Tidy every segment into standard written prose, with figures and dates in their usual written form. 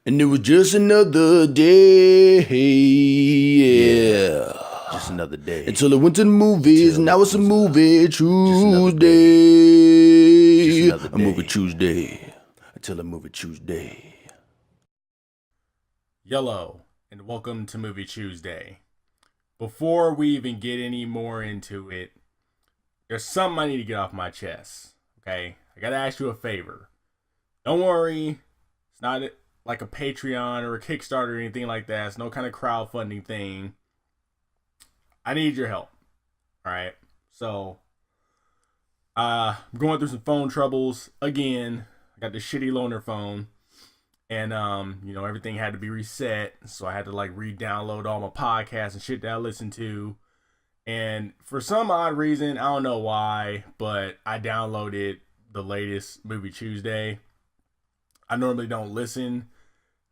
And it was just another day, yeah. Just another day. Until I went to the movies, and now it's a movie Tuesday. A movie Tuesday. Until a movie Tuesday. Yellow, and welcome to Movie Tuesday. Before we even get any more into it, there's something I need to get off my chest, okay? I gotta ask you a favor. Don't worry, it's not like a Patreon or a Kickstarter or anything like that. It's no kind of crowdfunding thing. I need your help, alright? So, I'm going through some phone troubles again. I got this shitty loaner phone. And, everything had to be reset. So I had to, re-download all my podcasts and shit that I listened to. And for some odd reason, I don't know why, but I downloaded the latest Movie Tuesday. I normally don't listen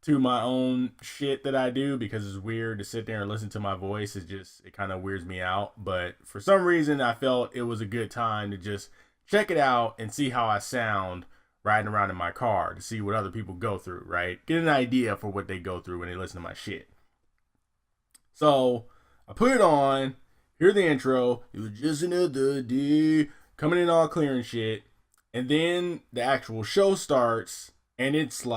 to my own shit that I do because it's weird to sit there and listen to my voice. It kind of weirds me out. But for some reason, I felt it was a good time to just check it out and see how I sound riding around in my car, to see what other people go through, right? Get an idea for what they go through when they listen to my shit. So I put it on, hear the intro, it was just another day, coming in all clear and shit. And then the actual show starts, and it's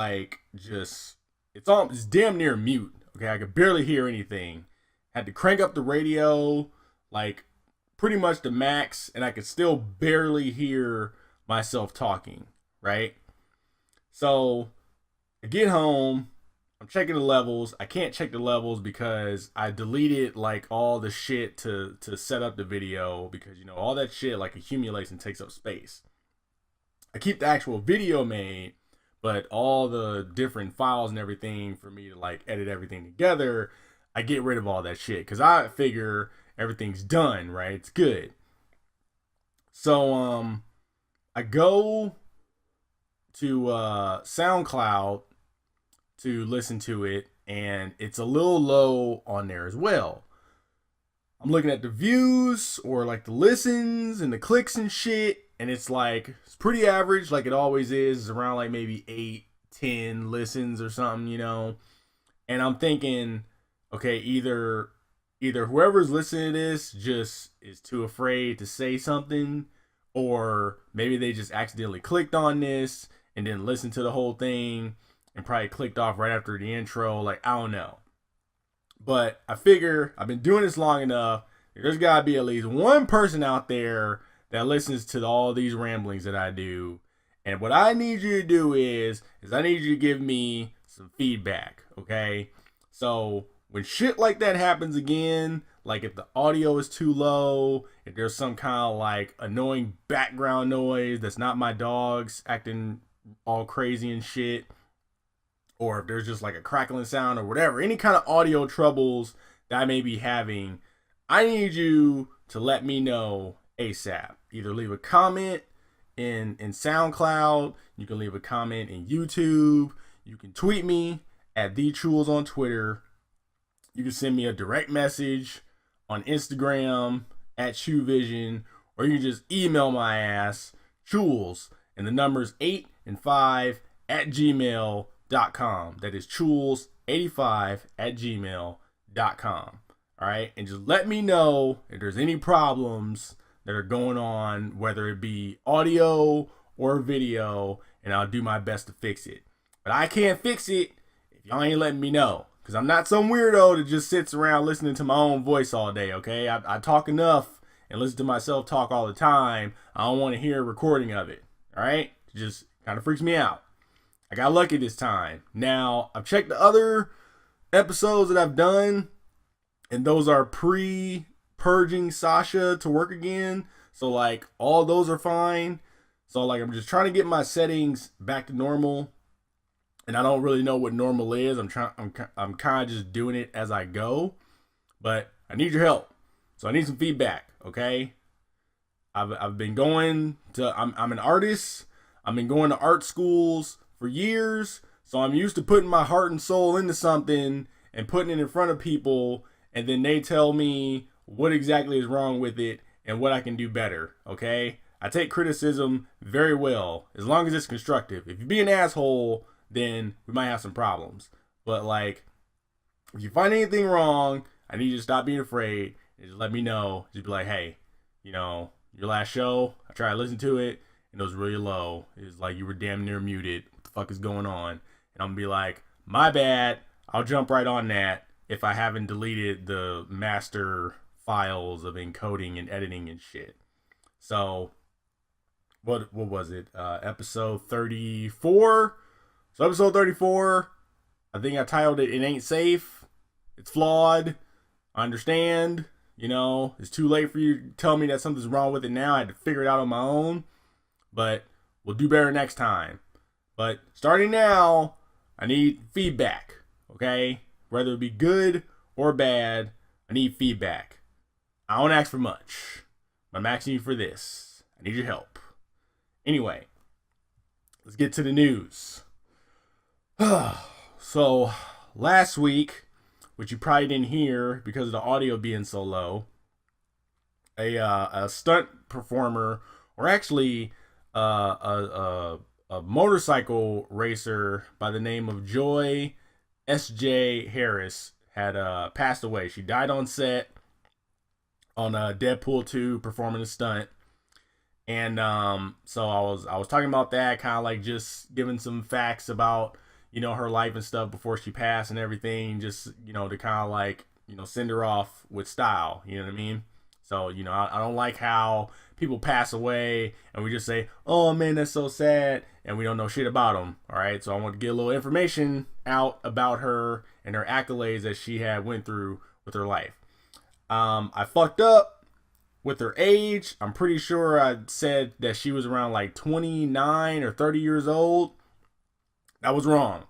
it's damn near mute. Okay, I could barely hear anything. Had to crank up the radio, pretty much the max, and I could still barely hear myself talking. Right? So I get home, I'm checking the levels. I can't check the levels because I deleted all the shit to set up the video because all that shit accumulates and takes up space. I keep the actual video made, but all the different files and everything for me to edit everything together, I get rid of all that shit because I figure everything's done, right? It's good. So I go to SoundCloud to listen to it, and it's a little low on there as well. I'm looking at the views or the listens and the clicks and shit, and it's pretty average, like it always is. It's around maybe 8-10 listens or something, And I'm thinking, okay, either whoever's listening to this just is too afraid to say something, or maybe they just accidentally clicked on this and then listened to the whole thing and probably clicked off right after the intro. I don't know. But I figure I've been doing this long enough. There's got to be at least one person out there that listens to all these ramblings that I do. And what I need you to do is I need you to give me some feedback, okay? So when shit like that happens again, if the audio is too low, if there's some kind of annoying background noise that's not my dogs acting all crazy and shit, or if there's just a crackling sound or whatever, any kind of audio troubles that I may be having, I need you to let me know ASAP. Either leave a comment in SoundCloud, you can leave a comment in YouTube, you can tweet me at the Chewels on Twitter, you can send me a direct message on Instagram at ChewVision, or you can just email my ass, Chewels, and the number's 8 and 5 at gmail.com. That is Chewels85 at gmail.com. All right, and just let me know if there's any problems that are going on, whether it be audio or video, and I'll do my best to fix it. But I can't fix it if y'all ain't letting me know, because I'm not some weirdo that just sits around listening to my own voice all day, okay? I talk enough and listen to myself talk all the time. I don't want to hear a recording of it, all right? It just kind of freaks me out. I got lucky this time. Now, I've checked the other episodes that I've done, and those are pre-purging Sasha to work again. So, all those are fine. So, I'm just trying to get my settings back to normal. And I don't really know what normal is. I'm kind of just doing it as I go. But I need your help. So I need some feedback, okay? I've been going to, I'm an artist. I've been going to art schools for years. So I'm used to putting my heart and soul into something and putting it in front of people. And then they tell me what exactly is wrong with it and what I can do better, okay? I take criticism very well, as long as it's constructive. If you be an asshole, then we might have some problems. But like, if you find anything wrong, I need you to stop being afraid and just let me know. Just be like, hey, your last show, I tried to listen to it and it was really low. It was like you were damn near muted. What the fuck is going on? And I'm gonna be like, my bad. I'll jump right on that if I haven't deleted the master files of encoding and editing and shit. So what was it? Episode 34. So episode 34, I think I titled it "It Ain't Safe." It's flawed. I understand. It's too late for you to tell me that something's wrong with it now. I had to figure it out on my own. But we'll do better next time. But starting now, I need feedback. Okay? Whether it be good or bad, I need feedback. I don't ask for much. I'm asking you for this. I need your help. Anyway, let's get to the news. So, last week, which you probably didn't hear because of the audio being so low, a stunt performer, or actually a motorcycle racer by the name of Joi Harris had passed away. She died on set on Deadpool 2 performing a stunt. And so I was talking about that, kind of like just giving some facts about her life and stuff before she passed and everything, just to kind of like send her off with style. You know what I mean? So I don't like how people pass away and we just say, oh man, that's so sad, and we don't know shit about them. All right, so I want to get a little information out about her and her accolades that she had went through with her life. I fucked up with her age. I'm pretty sure I said that she was around like 29 or 30 years old. That was wrong.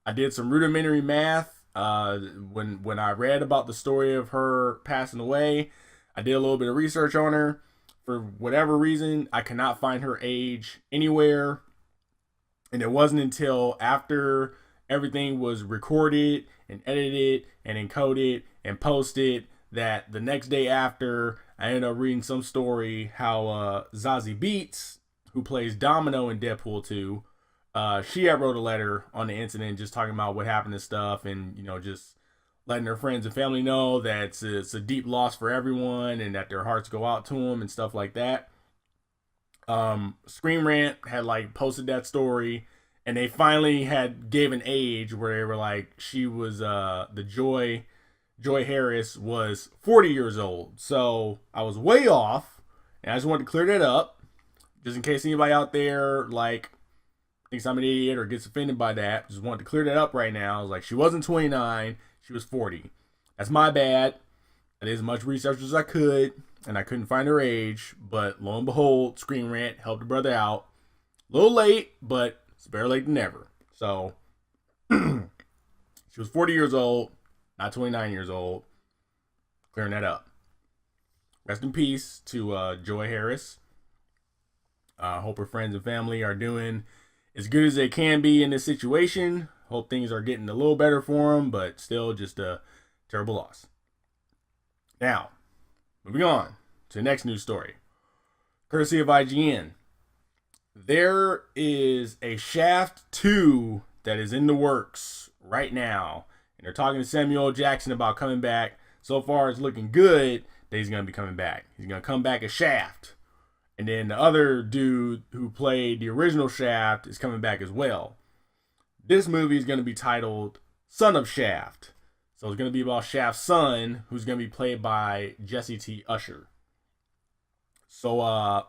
I did some rudimentary math when I read about the story of her passing away. I did a little bit of research on her. For whatever reason, I could not find her age anywhere. And it wasn't until after everything was recorded and edited and encoded and posted that the next day after, I ended up reading some story how Zazie Beetz, who plays Domino in Deadpool 2, she had wrote a letter on the incident just talking about what happened and stuff, and just letting her friends and family know that it's a deep loss for everyone and that their hearts go out to them and stuff like that. Screen Rant had like posted that story, and they finally had gave an age where they were like, she was the Joi Harris was 40 years old. So I was way off, and I just wanted to clear that up just in case anybody out there like thinks I'm an idiot or gets offended by that. Just wanted to clear that up right now. I was like, she wasn't 29, she was 40. That's my bad. I did as much research as I could, and I couldn't find her age, but lo and behold, Screen Rant helped the brother out. A little late, but it's better late than never. So she was 40 years old, not 29 years old. Clearing that up. Rest in peace to Joi Harris. Hope her friends and family are doing as good as they can be in this situation. Hope things are getting a little better for them, but still just a terrible loss. Now, moving on to the next news story. Courtesy of IGN. There is a Shaft 2 that is in the works right now. And they're talking to Samuel L. Jackson about coming back. So far, it's looking good that he's going to be coming back. He's going to come back as Shaft. And then the other dude who played the original Shaft is coming back as well. This movie is going to be titled Son of Shaft. So it's going to be about Shaft's son, who's going to be played by Jesse T. Usher. So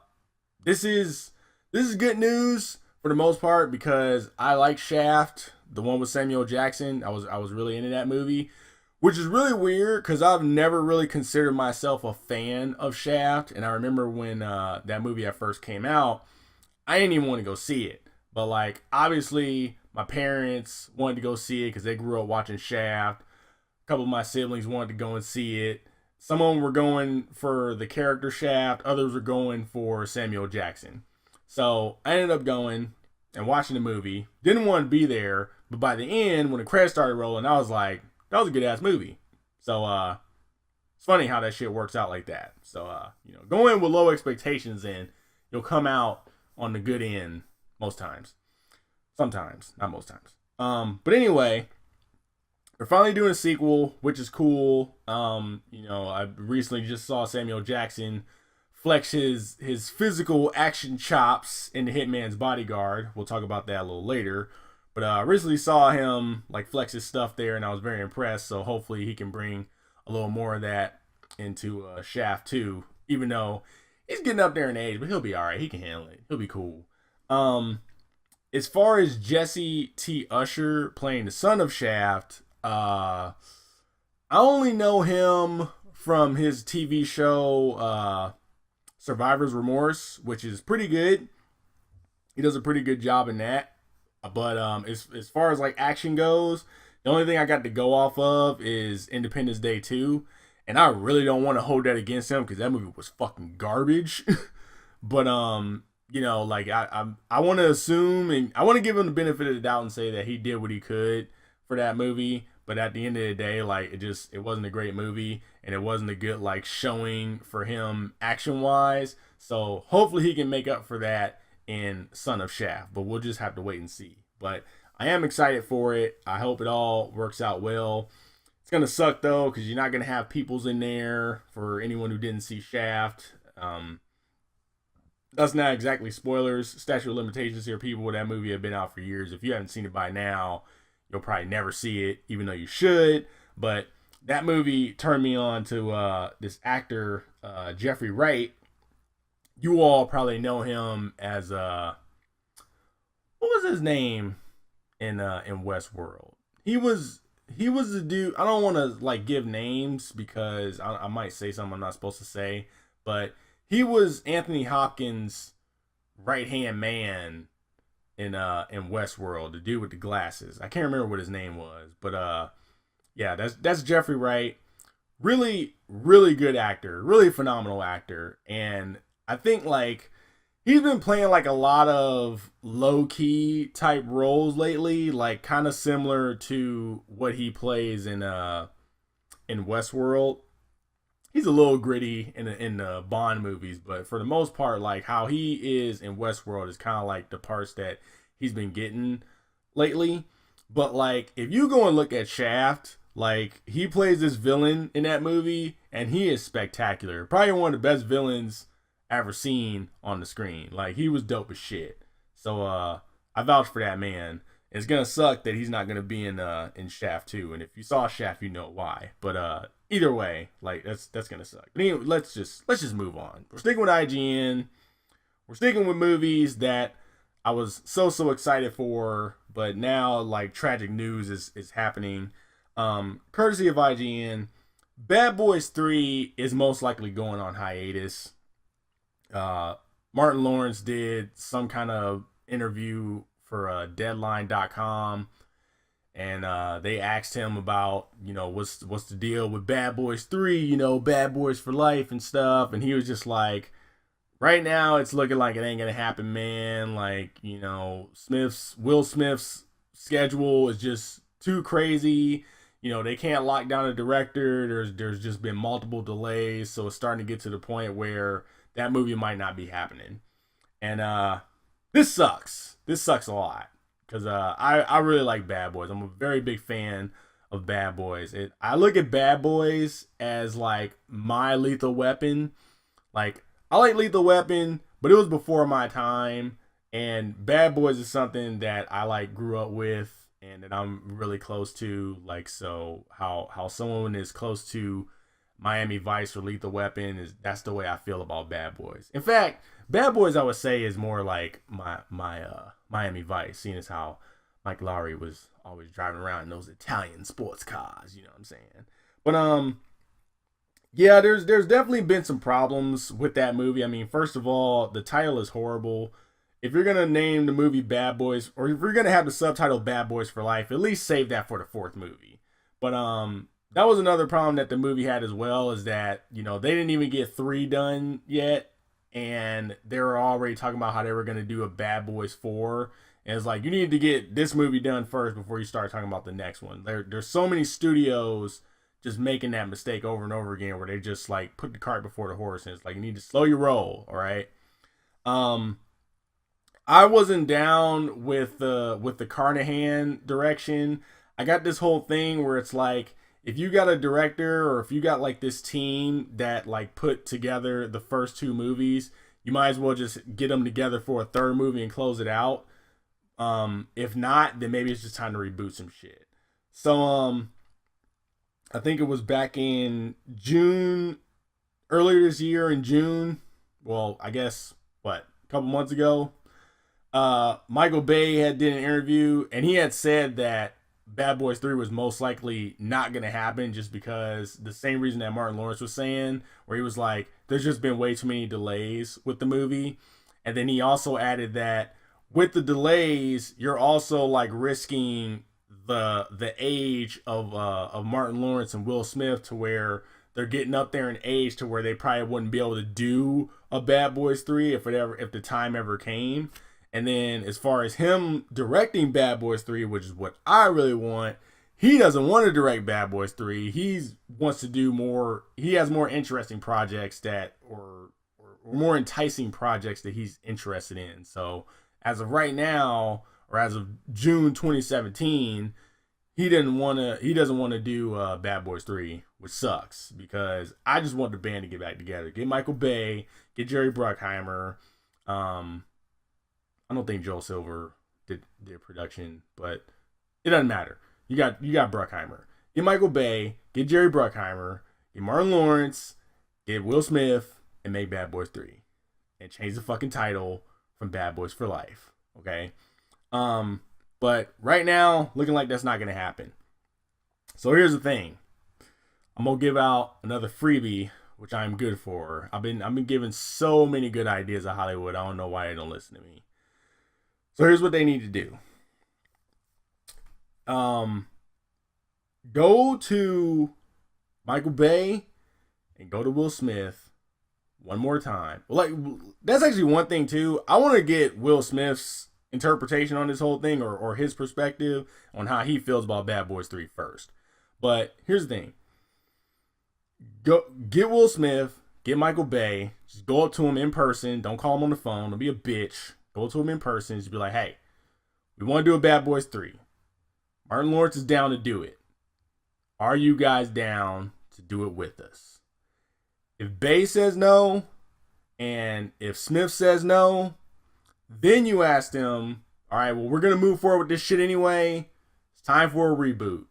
this is good news for the most part, because I like Shaft, the one with Samuel Jackson. I was really into that movie, which is really weird because I've never really considered myself a fan of Shaft. And I remember when that movie at first came out, I didn't even want to go see it. But like, obviously, my parents wanted to go see it because they grew up watching Shaft. A couple of my siblings wanted to go and see it. Some of them were going for the character Shaft. Others were going for Samuel Jackson. So I ended up going and watching the movie. Didn't want to be there. But by the end, when the credits started rolling, I was like, that was a good ass movie. So it's funny how that shit works out like that. So go in with low expectations and you'll come out on the good end most times. Sometimes, not most times. But anyway, they're finally doing a sequel, which is cool. I recently just saw Samuel Jackson flex his physical action chops into Hitman's Bodyguard. We'll talk about that a little later. But I recently saw him like flex his stuff there, and I was very impressed. So hopefully he can bring a little more of that into Shaft 2, even though he's getting up there in age, but he'll be all right. He can handle it. He'll be cool. As far as Jesse T. Usher playing the son of Shaft, I only know him from his TV show Survivor's Remorse, which is pretty good. He does a pretty good job in that. But as far as like action goes, the only thing I got to go off of is Independence Day 2. And I really don't want to hold that against him because that movie was fucking garbage. But like I want to assume, and I want to give him the benefit of the doubt and say that he did what he could for that movie. But at the end of the day, like it wasn't a great movie, and it wasn't a good like showing for him action wise. So hopefully he can make up for that in Son of Shaft. But we'll just have to wait and see. But I am excited for it. I hope it all works out well. It's gonna suck though, because you're not gonna have Peoples in there for anyone who didn't see Shaft. That's not exactly spoilers. Statute of limitations here. People with that movie have been out for years. If you haven't seen it by now, you'll probably never see it, even though you should. But that movie turned me on to this actor, Jeffrey Wright. You all probably know him as what was his name in Westworld? He was the dude. I don't want to like give names because I might say something I'm not supposed to say, but he was Anthony Hopkins' right hand man in Westworld, the dude with the glasses. I can't remember what his name was, but yeah, that's Jeffrey Wright. Really, really good actor, really phenomenal actor, and I think like he's been playing like a lot of low key type roles lately, like kind of similar to what he plays in Westworld. He's a little gritty in the Bond movies, but for the most part, like how he is in Westworld is kind of like the parts that he's been getting lately. But like if you go and look at Shaft, like he plays this villain in that movie, and he is spectacular. Probably one of the best villains ever seen on the screen. Like he was dope as shit. So I vouch for that man. It's gonna suck that he's not gonna be in Shaft 2. And if you saw Shaft, you know why. But either way, like that's gonna suck. But anyway, let's just move on. We're sticking with IGN. We're sticking with movies that I was so excited for, but now like tragic news is happening. Courtesy of IGN, Bad Boys 3 is most likely going on hiatus. Martin Lawrence did some kind of interview for Deadline.com, and they asked him about what's the deal with Bad Boys 3, Bad Boys for life and stuff, and he was just like, right now it's looking like it ain't gonna happen, man. Like Will Smith's schedule is just too crazy. They can't lock down a director. There's just been multiple delays, so it's starting to get to the point where that movie might not be happening. And this sucks. This sucks a lot because I really like Bad Boys. I'm a very big fan of Bad Boys. I look at Bad Boys as like my Lethal Weapon. Like I like Lethal Weapon, but it was before my time. And Bad Boys is something that I like grew up with and that I'm really close to. Like so how someone is close to Miami Vice or Lethal Weapon that's the way I feel about Bad Boys. In fact, Bad Boys I would say is more like my Miami Vice, seeing as how Mike Lowry was always driving around in those Italian sports cars, you know what I'm saying? But yeah, there's definitely been some problems with that movie. I mean, first of all, the title is horrible. If you're gonna name the movie Bad Boys, or if you're gonna have the subtitle Bad Boys for Life, at least save that for the fourth movie. But that was another problem that the movie had as well, is that, they didn't even get 3 done yet. And they were already talking about how they were going to do a Bad Boys 4. And it's like, you need to get this movie done first before you start talking about the next one. There's so many studios just making that mistake over and over again where they just like put the cart before the horse. And it's like, you need to slow your roll. All right. I wasn't down with the Carnahan direction. I got this whole thing where it's like, if you got a director or if you got like this team that like put together the first two movies, you might as well just get them together for a third movie and close it out. If not, then maybe it's just time to reboot some shit. So I think it was back in June, earlier this year in June. Well, I guess a couple months ago. Michael Bay did an interview and he had said that Bad Boys 3 was most likely not going to happen, just because the same reason that Martin Lawrence was saying, where he was like, there's just been way too many delays with the movie. And then he also added that with the delays, you're also like risking the age of Martin Lawrence and Will Smith, to where they're getting up there in age to where they probably wouldn't be able to do a Bad Boys 3 if the time ever came. And then as far as him directing Bad Boys 3, which is what I really want, he doesn't want to direct Bad Boys 3. He wants to do more. He has more interesting projects or more enticing projects that he's interested in. So as of right now, or as of June 2017, he doesn't want to do Bad Boys 3, which sucks, because I just want the band to get back together. Get Michael Bay, get Jerry Bruckheimer. I don't think Joel Silver did production, but it doesn't matter. You got Bruckheimer. Get Michael Bay, get Jerry Bruckheimer, get Martin Lawrence, get Will Smith, and make Bad Boys 3. And change the fucking title from Bad Boys for Life. Okay? But right now, looking like that's not gonna happen. So here's the thing. I'm gonna give out another freebie, which I'm good for. I've been given so many good ideas of Hollywood. I don't know why they don't listen to me. So here's what they need to do. Go to Michael Bay and go to Will Smith one more time. Like, that's actually one thing too. I want to get Will Smith's interpretation on this whole thing, or his perspective on how he feels about Bad Boys 3 first. But here's the thing. Go get Will Smith, get Michael Bay, just go up to him in person. Don't call him on the phone. Don't be a bitch. Go to him in person. Just be like, hey, we want to do a Bad Boys 3. Martin Lawrence is down to do it. Are you guys down to do it with us? If Bay says no, and if Smith says no, then you ask them, all right, well, we're going to move forward with this shit anyway. It's time for a reboot.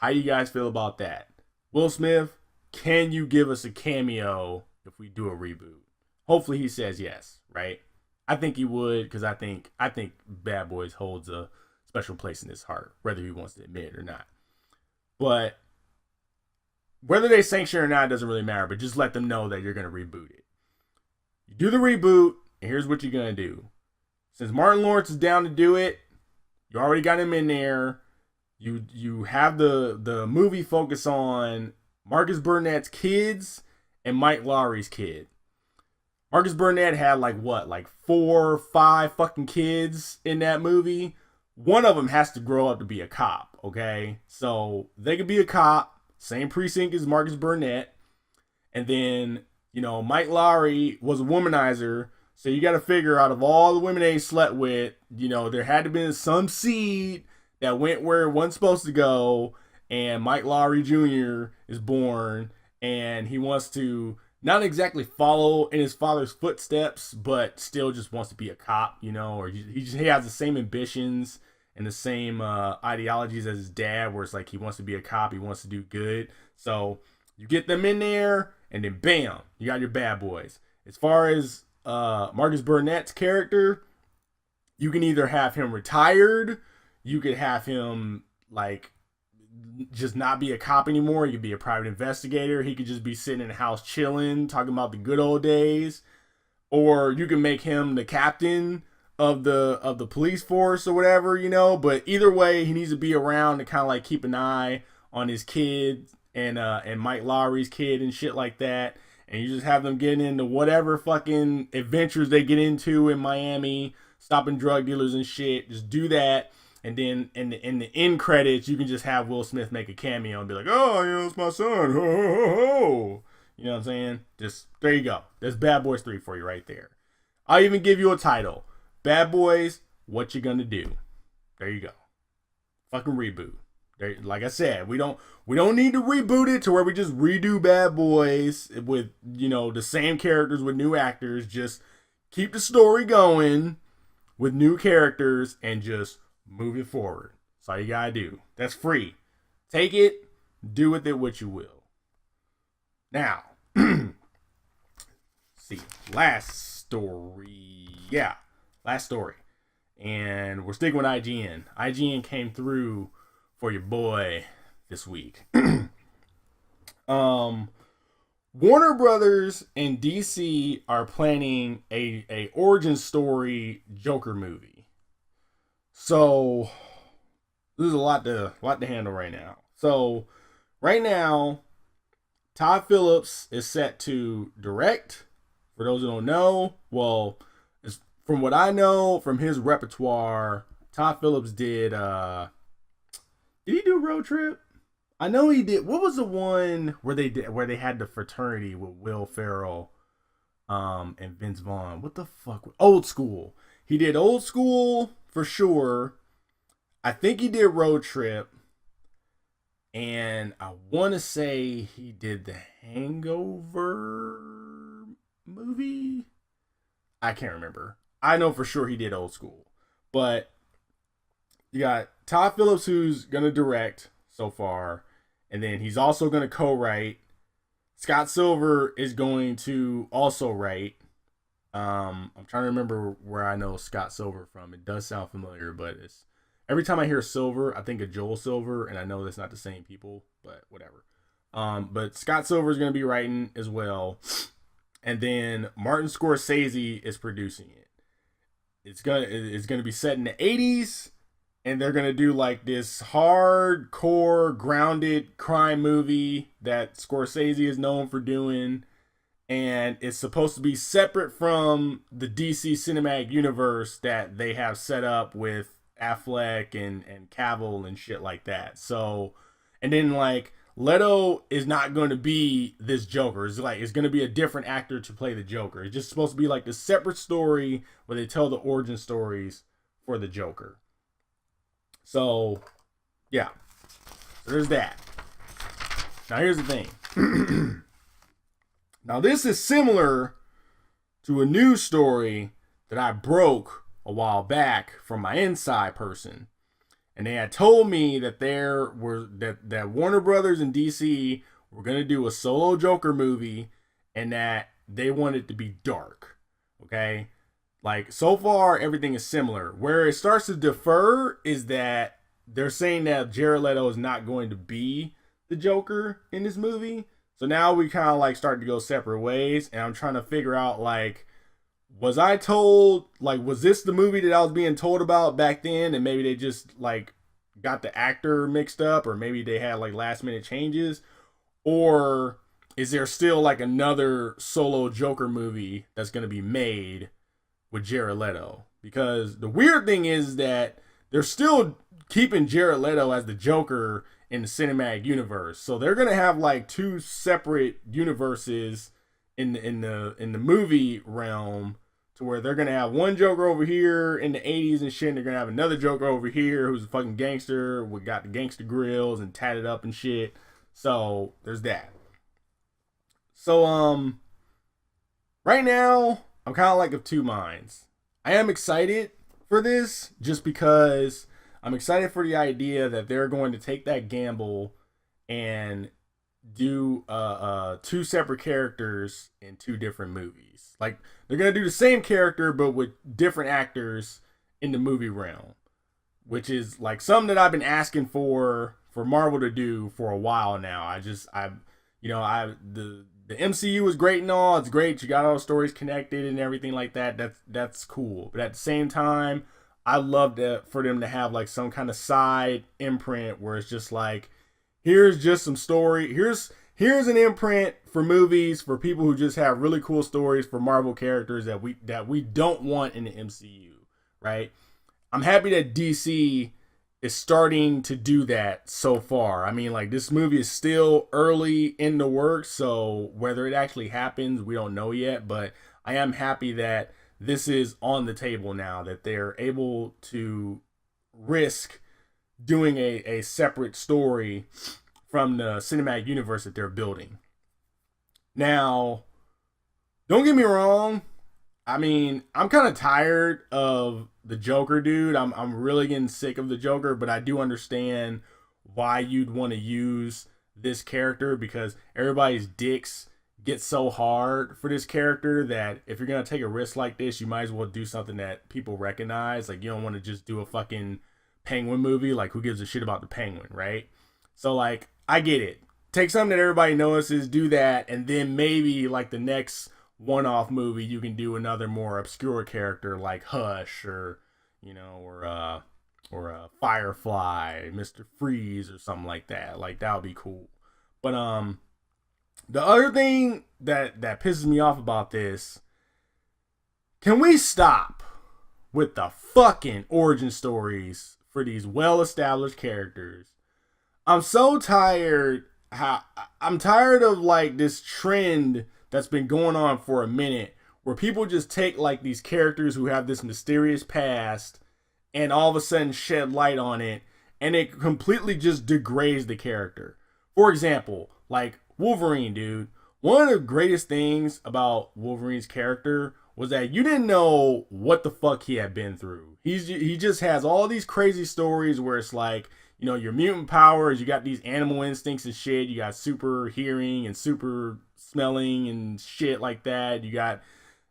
How you guys feel about that? Will Smith, can you give us a cameo if we do a reboot? Hopefully he says yes, right? I think he would, because I think Bad Boys holds a special place in his heart, whether he wants to admit it or not. But whether they sanction it or not doesn't really matter, but just let them know that you're going to reboot it. You do the reboot, and here's what you're going to do. Since Martin Lawrence is down to do it, you already got him in there. You have the movie focus on Marcus Burnett's kids and Mike Lowry's kid. Marcus Burnett had like 4 or 5 fucking kids in that movie. One of them has to grow up to be a cop, okay? So they could be a cop, same precinct as Marcus Burnett. And then, Mike Lowry was a womanizer. So you got to figure, out of all the women they slept with, there had to be some seed that went where it wasn't supposed to go. And Mike Lowry Jr. is born, and he wants to not exactly follow in his father's footsteps, but still just wants to be a cop, or he has the same ambitions and the same ideologies as his dad, where it's like he wants to be a cop, he wants to do good. So you get them in there, and then bam, you got your Bad Boys. As far as Marcus Burnett's character, you can either have him retired, you could have him like just not be a cop anymore. He could be a private investigator. He could just be sitting in the house chilling, talking about the good old days. Or you can make him the captain of the police force or whatever, But either way, he needs to be around to kind of like keep an eye on his kid and Mike Lowry's kid and shit like that. And you just have them getting into whatever fucking adventures they get into in Miami, stopping drug dealers and shit. Just do that. And then in the end credits, you can just have Will Smith make a cameo and be like, oh, it's my son. Ho, ho, ho, ho. You know what I'm saying? Just, there you go. There's Bad Boys 3 for you right there. I'll even give you a title. Bad Boys, what you gonna do? There you go. Fucking reboot. There, like I said, we don't need to reboot it to where we just redo Bad Boys with, you know, the same characters with new actors. Just keep the story going with new characters and just move it forward. That's all you gotta do. That's free. Take it, do with it what you will. Now, see, last story. Yeah, last story. And we're sticking with IGN. IGN came through for your boy this week. Warner Brothers and DC are planning a origin story Joker movie. So this is a lot to handle right now. So right now, Todd Phillips is set to direct. For those who don't know, well, from what I know from his repertoire, Todd Phillips did he do Road Trip? I know he did. What was the one where they had the fraternity with Will Ferrell and Vince Vaughn? What the fuck? Old School. He did Old School for sure. I think he did Road Trip. And I want to say he did the Hangover movie. I can't remember. I know for sure he did Old School. But you got Todd Phillips, who's going to direct so far. And then he's also going to co-write. Scott Silver is going to also write. I'm trying to remember where I know Scott Silver from. It does sound familiar, but it's every time I hear Silver, I think of Joel Silver, and I know that's not the same people, but whatever. But Scott Silver is going to be writing as well. And then Martin Scorsese is producing it. It's gonna be set in the 80s. And they're going to do like this hardcore, grounded crime movie that Scorsese is known for doing. And it's supposed to be separate from the DC cinematic universe that they have set up with Affleck and Cavill and shit like that. So, and then like Leto is not going to be this Joker. It's going to be a different actor to play the Joker. It's just supposed to be like the separate story where they tell the origin stories for the Joker. So, yeah. So there's that. Now, here's the thing. Now, this is similar to a news story that I broke a while back from my inside person. And they had told me that that Warner Brothers and DC were going to do a solo Joker movie and that they want it to be dark. Okay? Like, so far, everything is similar. Where it starts to differ is that they're saying that Jared Leto is not going to be the Joker in this movie. So now we kind of, like, start to go separate ways. And I'm trying to figure out, like, was I told, like, was this the movie that I was being told about back then? And maybe they just, like, got the actor mixed up. Or maybe they had, like, last-minute changes. Or is there still, like, another solo Joker movie that's going to be made with Jared Leto? Because the weird thing is that they're still keeping Jared Leto as the Joker in the cinematic universe. So they're gonna have like two separate universes in the movie realm, to where they're gonna have one Joker over here in the 80s and shit, and they're gonna have another Joker over here who's a fucking gangster, we got the gangster grills and tatted up and shit. So there's that. So right now I'm kind of like of two minds. I am excited for this just because I'm excited for the idea that they're going to take that gamble and do two separate characters in two different movies. Like, they're going to do the same character but with different actors in the movie realm, which is like something that I've been asking for Marvel to do for a while now. The MCU is great and all. It's great. You got all the stories connected and everything like that. That's cool. But at the same time, I love for them to have like some kind of side imprint where it's just like, here's just some story. Here's an imprint for movies for people who just have really cool stories for Marvel characters that we don't want in the MCU, right? I'm happy that DC is starting to do that so far. I mean, like, this movie is still early in the works, so whether it actually happens, we don't know yet, but I am happy that this is on the table now, that they're able to risk doing a separate story from the cinematic universe that they're building. Now, don't get me wrong. I mean, I'm kind of tired of the Joker, dude. I'm really getting sick of the Joker, but I do understand why you'd want to use this character, because everybody's dicks get so hard for this character that if you're gonna take a risk like this, you might as well do something that people recognize. Like, you don't want to just do a fucking Penguin movie. Like, who gives a shit about the Penguin, right? So, like, I get it. Take something that everybody notices, do that, and then maybe like the next one-off movie, you can do another more obscure character like Hush, or or Firefly, Mr. Freeze, or something like that. Like, that would be cool. But the other thing that pisses me off about this, can we stop with the fucking origin stories for these well-established characters? I'm so tired. I'm tired of like this trend that's been going on for a minute, where people just take like these characters who have this mysterious past and all of a sudden shed light on it, and it completely just degrades the character. For example, like Wolverine, dude. One of the greatest things about Wolverine's character was that you didn't know what the fuck he had been through. He just has all these crazy stories where it's like, you know, your mutant powers, you got these animal instincts and shit, you got super hearing and super smelling and shit like that. You got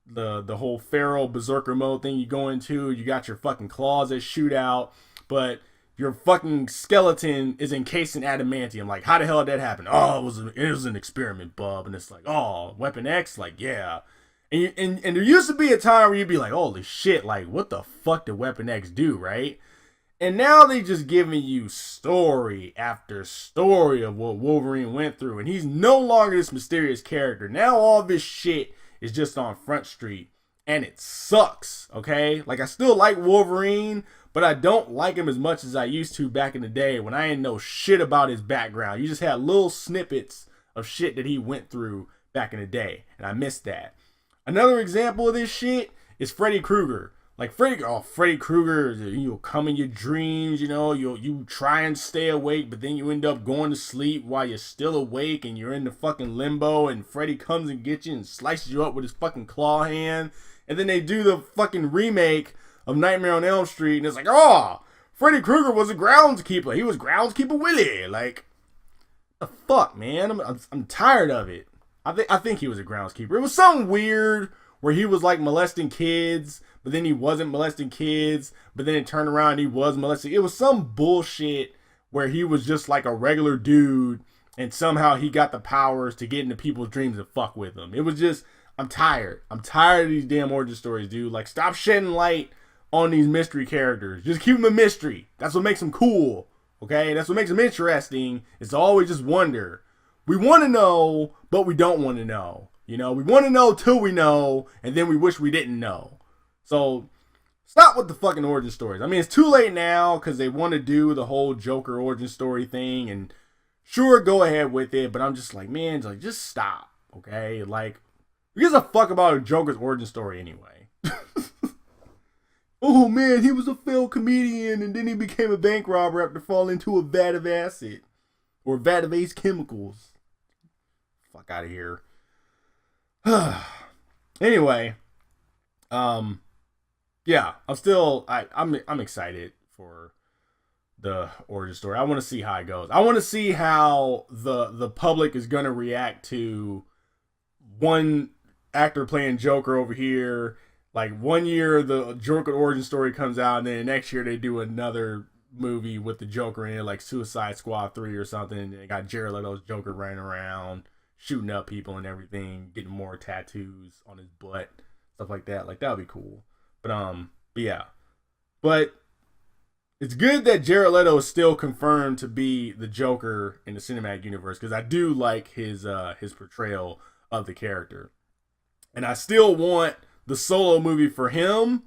the whole feral berserker mode thing you go into. You got your fucking claws that shoot out, but your fucking skeleton is encased in adamantium. Like, how the hell did that happen? Oh, it was an experiment, bub. And it's like, oh, Weapon X, like, yeah. And there used to be a time where you'd be like, holy shit, like, what the fuck did Weapon X do, right? And now they just giving you story after story of what Wolverine went through. And he's no longer this mysterious character. Now all this shit is just on Front Street. And it sucks, okay? Like, I still like Wolverine, but I don't like him as much as I used to back in the day when I didn't know shit about his background. You just had little snippets of shit that he went through back in the day. And I missed that. Another example of this shit is Freddy Krueger. Like, Freddy Krueger, you'll come in your dreams, you know, you try and stay awake, but then you end up going to sleep while you're still awake, and you're in the fucking limbo, and Freddy comes and gets you and slices you up with his fucking claw hand. And then they do the fucking remake of Nightmare on Elm Street, and it's like, oh, Freddy Krueger was a groundskeeper. He was Groundskeeper Willie. Like, the fuck, man? I'm tired of it. I think he was a groundskeeper. It was something weird where he was like molesting kids, but then he wasn't molesting kids, but then it turned around and he was molesting. It was some bullshit where he was just like a regular dude, and somehow he got the powers to get into people's dreams and fuck with them. It was just, I'm tired. I'm tired of these damn origin stories, dude. Like, stop shedding light on these mystery characters. Just keep them a mystery. That's what makes them cool, okay? That's what makes them interesting. It's always just wonder. We want to know, but we don't want to know. You know, we want to know till we know, and then we wish we didn't know. So, stop with the fucking origin stories. I mean, it's too late now because they want to do the whole Joker origin story thing, and sure, go ahead with it, but I'm just like, man, just stop, okay? Like, who gives a fuck about a Joker's origin story anyway? Oh man, he was a failed comedian, and then he became a bank robber after falling into a vat of acid. Or vat of ace chemicals. Fuck out of here. Anyway, yeah, I'm excited for the origin story. I want to see how it goes. I want to see how the public is going to react to one actor playing Joker over here. Like, 1 year the Joker origin story comes out, and then the next year they do another movie with the Joker in it, like Suicide Squad 3 or something, and they got Jared Leto's Joker running around, shooting up people and everything, getting more tattoos on his butt, stuff like that. Like, that would be cool. But yeah. But it's good that Jared Leto is still confirmed to be the Joker in the cinematic universe, because I do like his portrayal of the character. And I still want the solo movie for him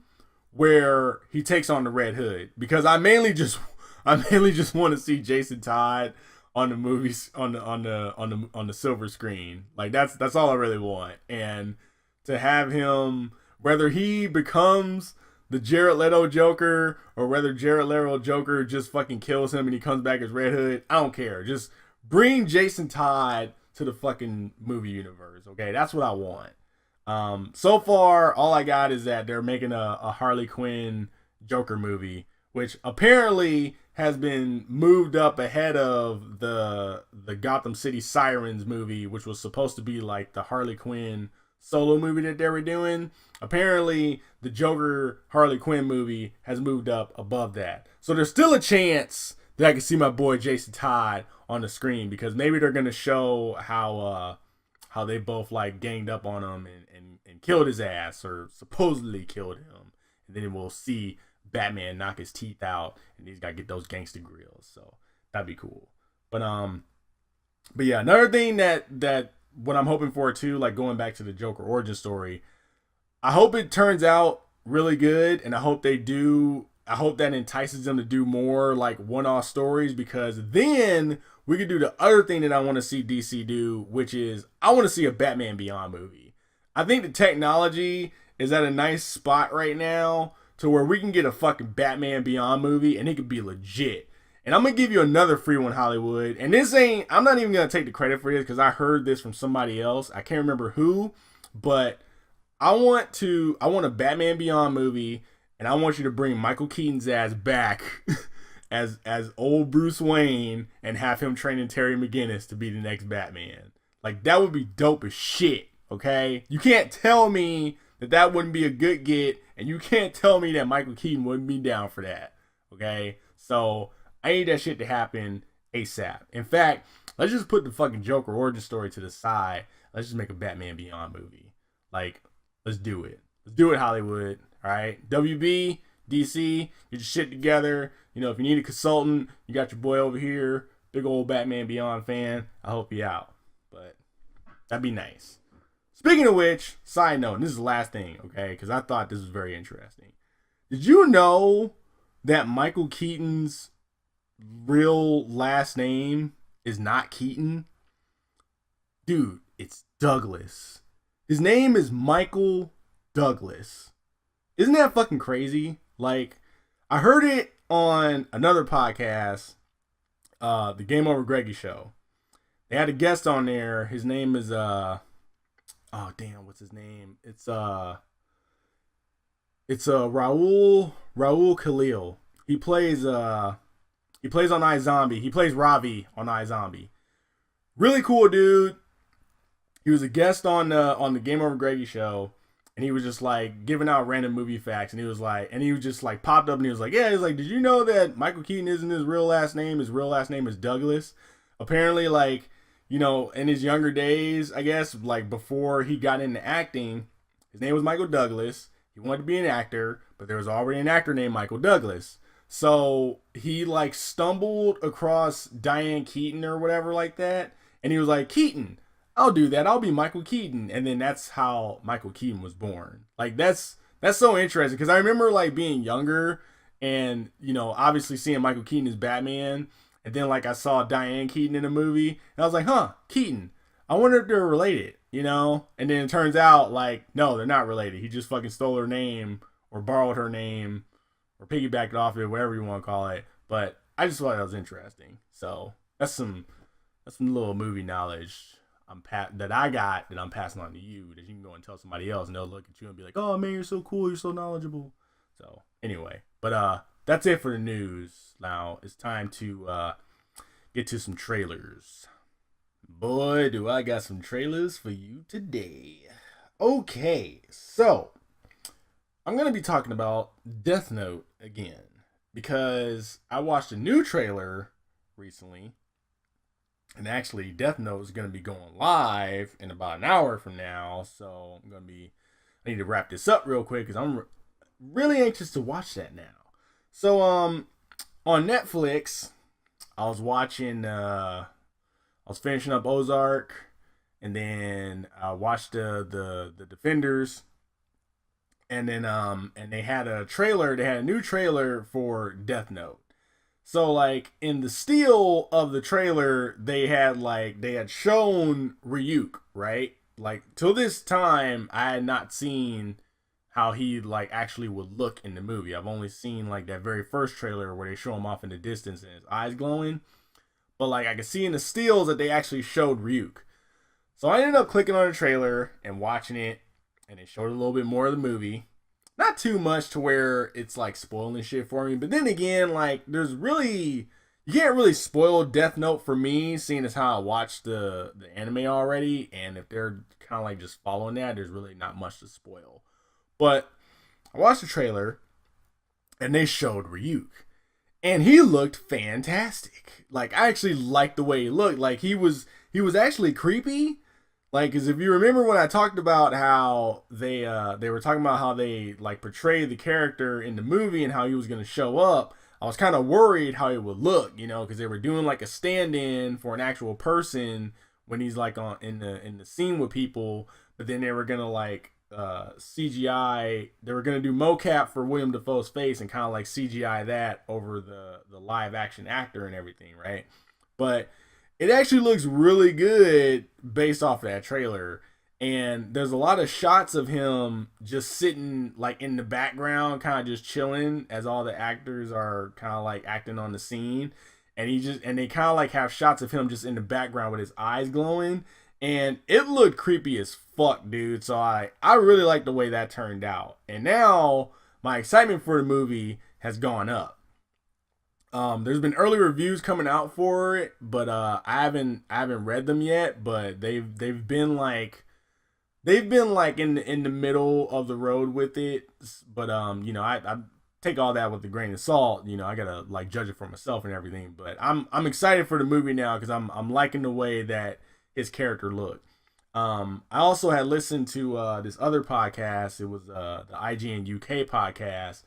where he takes on the Red Hood, because I mainly just want to see Jason Todd on the movies on the silver screen. Like, that's all I really want. And to have him Whether he becomes the Jared Leto Joker or whether Jared Leto Joker just fucking kills him and he comes back as Red Hood, I don't care. Just bring Jason Todd to the fucking movie universe, okay? That's what I want. So far, all I got is that they're making a Harley Quinn Joker movie, which apparently has been moved up ahead of the Gotham City Sirens movie, which was supposed to be like the Harley Quinn solo movie that they were doing. Apparently, the Joker Harley Quinn movie has moved up above that. So there's still a chance that I can see my boy Jason Todd on the screen, because maybe they're gonna show how they both like ganged up on him and killed his ass, or supposedly killed him, and then we'll see Batman knock his teeth out and he's gotta get those gangster grills. So that'd be cool. But yeah, another thing that what I'm hoping for too, like going back to the Joker origin story, I hope it turns out really good, and I hope that entices them to do more like one-off stories, because then we could do the other thing that I want to see DC do, which is I want to see a Batman Beyond movie. I think the technology is at a nice spot right now to where we can get a fucking Batman Beyond movie and it could be legit. And I'm going to give you another free one, Hollywood. And I'm not even going to take the credit for this because I heard this from somebody else. I can't remember who, but I want a Batman Beyond movie, and I want you to bring Michael Keaton's ass back as old Bruce Wayne and have him training Terry McGinnis to be the next Batman. Like, that would be dope as shit, okay? You can't tell me that wouldn't be a good get, and you can't tell me that Michael Keaton wouldn't be down for that, okay? So I need that shit to happen ASAP. In fact, let's just put the fucking Joker origin story to the side. Let's just make a Batman Beyond movie. Like, let's do it. Let's do it, Hollywood. All right? WB, DC, get your shit together. You know, if you need a consultant, you got your boy over here. Big old Batman Beyond fan. I'll help you out. But that'd be nice. Speaking of which, side note, and this is the last thing, okay? Because I thought this was very interesting. Did you know that Michael Keaton's real last name is not Keaton? Dude, it's Douglas. His name is Michael Douglas. Isn't that fucking crazy? Like, I heard it on another podcast, the Game Over Greggy show. They had a guest on there. His name is oh damn, what's his name? It's Raul Khalil. He plays on iZombie. He plays Ravi on iZombie. Really cool dude. He was a guest on the Game Over Greggy show, and he was just like giving out random movie facts, and he just like popped up and he was like, yeah, he's like, did you know that Michael Keaton isn't his real last name? His real last name is Douglas. Apparently, like, you know, in his younger days, I guess, like before he got into acting, his name was Michael Douglas. He wanted to be an actor, but there was already an actor named Michael Douglas. So he like stumbled across Diane Keaton or whatever like that, and he was like, Keaton, I'll do that. I'll be Michael Keaton. And then that's how Michael Keaton was born. Like, that's so interesting, because I remember like being younger and, you know, obviously seeing Michael Keaton as Batman. And then like I saw Diane Keaton in a movie and I was like, huh, Keaton. I wonder if they're related, you know? And then it turns out like, no, they're not related. He just fucking stole her name or borrowed her name or piggybacked off it, whatever you want to call it. But I just thought that was interesting. So that's some little movie knowledge that I got that I'm passing on to you, that you can go and tell somebody else and they'll look at you and be like, oh man, you're so cool, you're so knowledgeable. So anyway, but that's it for the news. Now it's time to get to some trailers. Boy, do I got some trailers for you today. Okay, so I'm going to be talking about Death Note again, because I watched a new trailer recently. And actually, Death Note is going to be going live in about an hour from now. So I need to wrap this up real quick because I'm really anxious to watch that now. So on Netflix, I was finishing up Ozark, and then I watched the Defenders, and then and they had a new trailer for Death Note. So like in the still of the trailer, they had shown Ryuk, right? Like till this time, I had not seen how he like actually would look in the movie. I've only seen like that very first trailer where they show him off in the distance and his eyes glowing. But like I could see in the stills that they actually showed Ryuk. So I ended up clicking on the trailer and watching it, and it showed a little bit more of the movie. Not too much to where it's like spoiling shit for me. But then again, like there's really, you can't really spoil Death Note for me, seeing as how I watched the anime already. And if they're kind of like just following that, there's really not much to spoil. But I watched the trailer and they showed Ryuk. And he looked fantastic. Like I actually liked the way he looked. Like he was actually creepy. Like, cause if you remember when I talked about how they were talking about how they like portrayed the character in the movie and how he was gonna show up, I was kind of worried how he would look, you know, because they were doing like a stand-in for an actual person when he's like on in the scene with people, but then they were gonna like CGI, they were gonna do mocap for William Dafoe's face and kind of like CGI that over the live action actor and everything, right? But it actually looks really good based off of that trailer. And there's a lot of shots of him just sitting like in the background, kind of just chilling as all the actors are kind of like acting on the scene. And they kind of like have shots of him just in the background with his eyes glowing. And it looked creepy as fuck, dude. So I really like the way that turned out. And now my excitement for the movie has gone up. There's been early reviews coming out for it, but I haven't read them yet. But they've been like in the middle of the road with it. But you know, I take all that with a grain of salt. You know, I gotta like judge it for myself and everything. But I'm excited for the movie now because I'm liking the way that his character looked. I also had listened to this other podcast. It was the IGN UK podcast.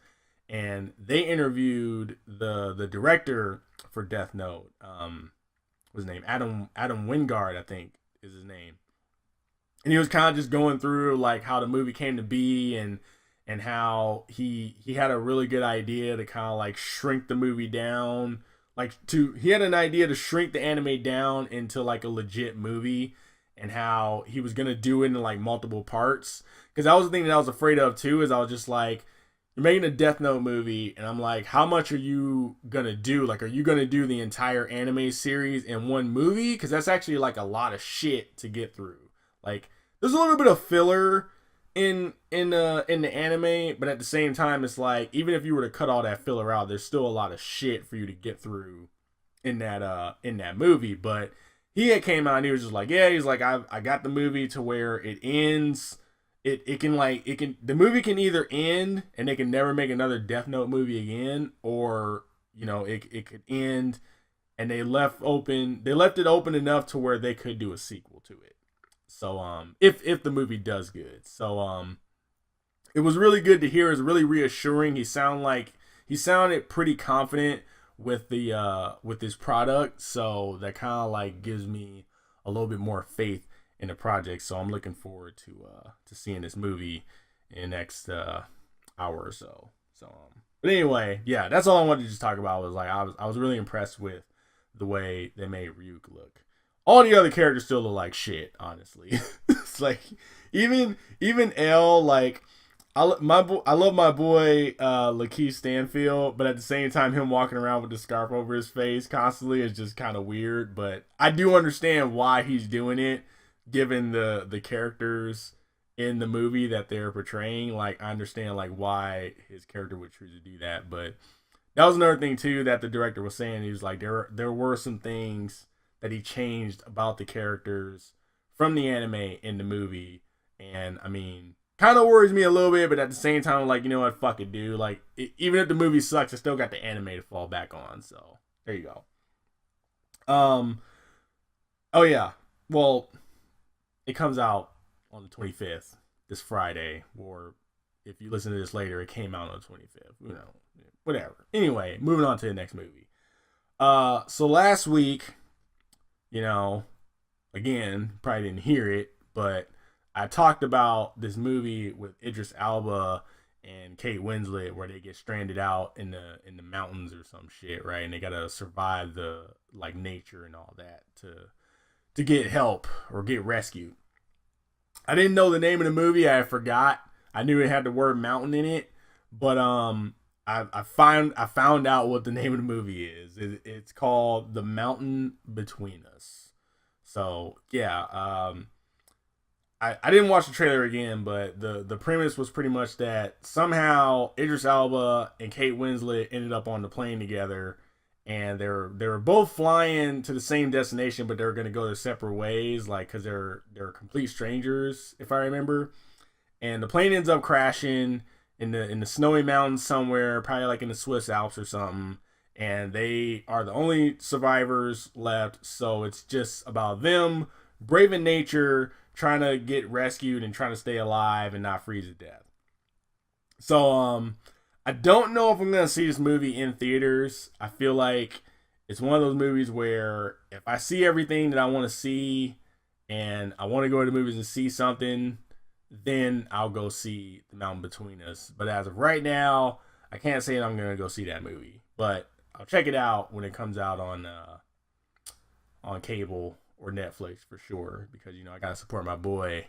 And they interviewed the director for Death Note. What's his name? Adam Wingard, I think is his name. And he was kind of just going through like how the movie came to be and how he had a really good idea to kind of like shrink the movie down. He had an idea to shrink the anime down into like a legit movie, and how he was gonna do it in like multiple parts. Because that was the thing that I was afraid of too. Is I was just like, you're making a Death Note movie, and I'm like, how much are you gonna do? Like, are you gonna do the entire anime series in one movie? Because that's actually like a lot of shit to get through. Like, there's a little bit of filler in the anime, but at the same time, it's like even if you were to cut all that filler out, there's still a lot of shit for you to get through in that movie. But he had came out and he was just like, yeah, he's like, I got the movie to where it ends. The movie can either end and they can never make another Death Note movie again, or you know, it could end and they left it open enough to where they could do a sequel to it. So if the movie does good. So it was really good to hear. It was really reassuring. He sounded pretty confident with this product, so that kind of like gives me a little bit more faith in the project. So I'm looking forward to seeing this movie in the next hour or so. So but anyway, yeah, that's all I wanted to just talk about. Was like I was really impressed with the way they made Ryuk look. All the other characters still look like shit, honestly. It's like even L, like I love my boy Lakeith Stanfield, but at the same time, him walking around with the scarf over his face constantly is just kind of weird. But I do understand why he's doing it, given the characters in the movie that they're portraying. Like, I understand like why his character would choose to do that. But that was another thing too that the director was saying. He was like, there were some things that he changed about the characters from the anime in the movie, and I mean, kind of worries me a little bit, but at the same time, I'm like, you know what, fuck it, dude. Like, even if the movie sucks, I still got the anime to fall back on. So there you go. Oh yeah, well, it comes out on the 25th, this Friday, or if you listen to this later, it came out on the 25th. You know, whatever. Anyway, moving on to the next movie. So last week, you know, again, probably didn't hear it, but I talked about this movie with Idris Elba and Kate Winslet where they get stranded out in the mountains or some shit, right? And they gotta survive the like nature and all that to get help or get rescued. I didn't know the name of the movie. I forgot. I knew it had the word mountain in it, but I found out what the name of the movie is. It's called The Mountain Between Us. So yeah, I didn't watch the trailer again, but the premise was pretty much that somehow Idris Elba and Kate Winslet ended up on the plane together, and they were both flying to the same destination, but they were going to go their separate ways, like because they're complete strangers, if I remember. And the plane ends up crashing in the snowy mountains somewhere, probably like in the Swiss Alps or something. And they are the only survivors left, so it's just about them braving nature, trying to get rescued and trying to stay alive and not freeze to death. So I don't know if I'm gonna see this movie in theaters. I feel like it's one of those movies where if I see everything that I want to see and I want to go to the movies and see something, then I'll go see The Mountain Between Us. But as of right now, I can't say that I'm gonna go see that movie, but I'll check it out when it comes out on cable or Netflix for sure, because I gotta support my boy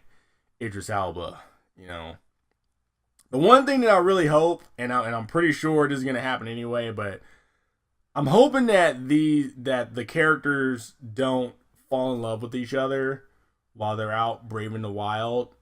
Idris Elba. The one thing that I really hope, and I'm pretty sure this is gonna happen anyway, but I'm hoping that the characters don't fall in love with each other while they're out braving the wild.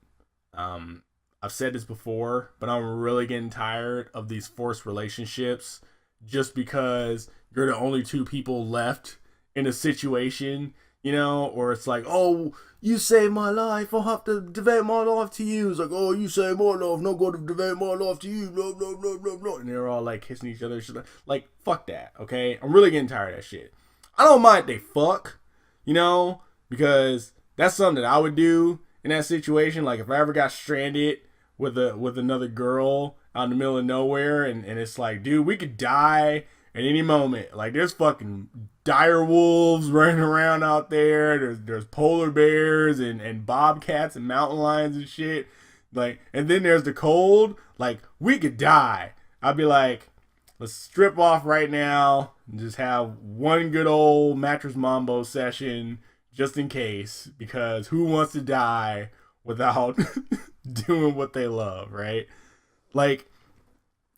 I've said this before, but I'm really getting tired of these forced relationships just because you're the only two people left in a situation, or it's like, oh, you saved my life, I'll have to devote my life to you. It's like, oh, you saved my life, not going to devote my life to you, blah, blah, blah, blah, blah. And they're all like kissing each other. Like, fuck that, okay? I'm really getting tired of that shit. I don't mind if they fuck, because that's something that I would do in that situation. Like, if I ever got stranded with another girl out in the middle of nowhere, and it's like, dude, we could die at any moment. Like, there's fucking dire wolves running around out there. There's polar bears and bobcats and mountain lions and shit. Like, and then there's the cold. Like, we could die. I'd be like, let's strip off right now and just have one good old mattress mambo session just in case, because who wants to die without doing what they love, right? Like,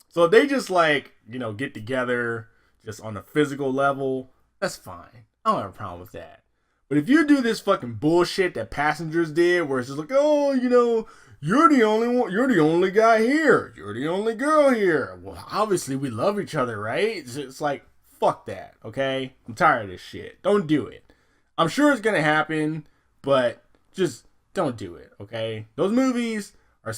so if they just get together just on a physical level, that's fine. I don't have a problem with that. But if you do this fucking bullshit that Passengers did, where it's just like, oh, you're the only one, you're the only guy here, you're the only girl here. Well, obviously we love each other, right? It's like, fuck that, okay? I'm tired of this shit. Don't do it. I'm sure it's gonna happen, but just don't do it, okay? Those movies are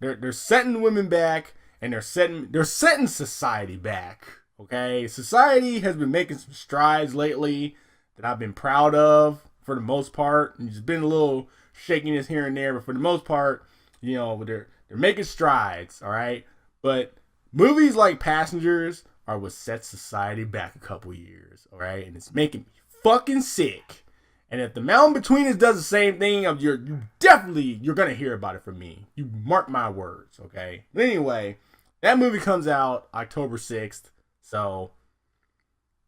they're setting women back, and they're setting society back, okay? Society has been making some strides lately that I've been proud of for the most part, and there's been a little shakiness here and there, but for the most part, they're making strides, all right? But movies like Passengers are what sets society back a couple years, all right? And it's making me fucking sick. And if The Mountain Between Us does the same thing, you're gonna hear about it from me. You mark my words, okay? But anyway, that movie comes out October 6th, so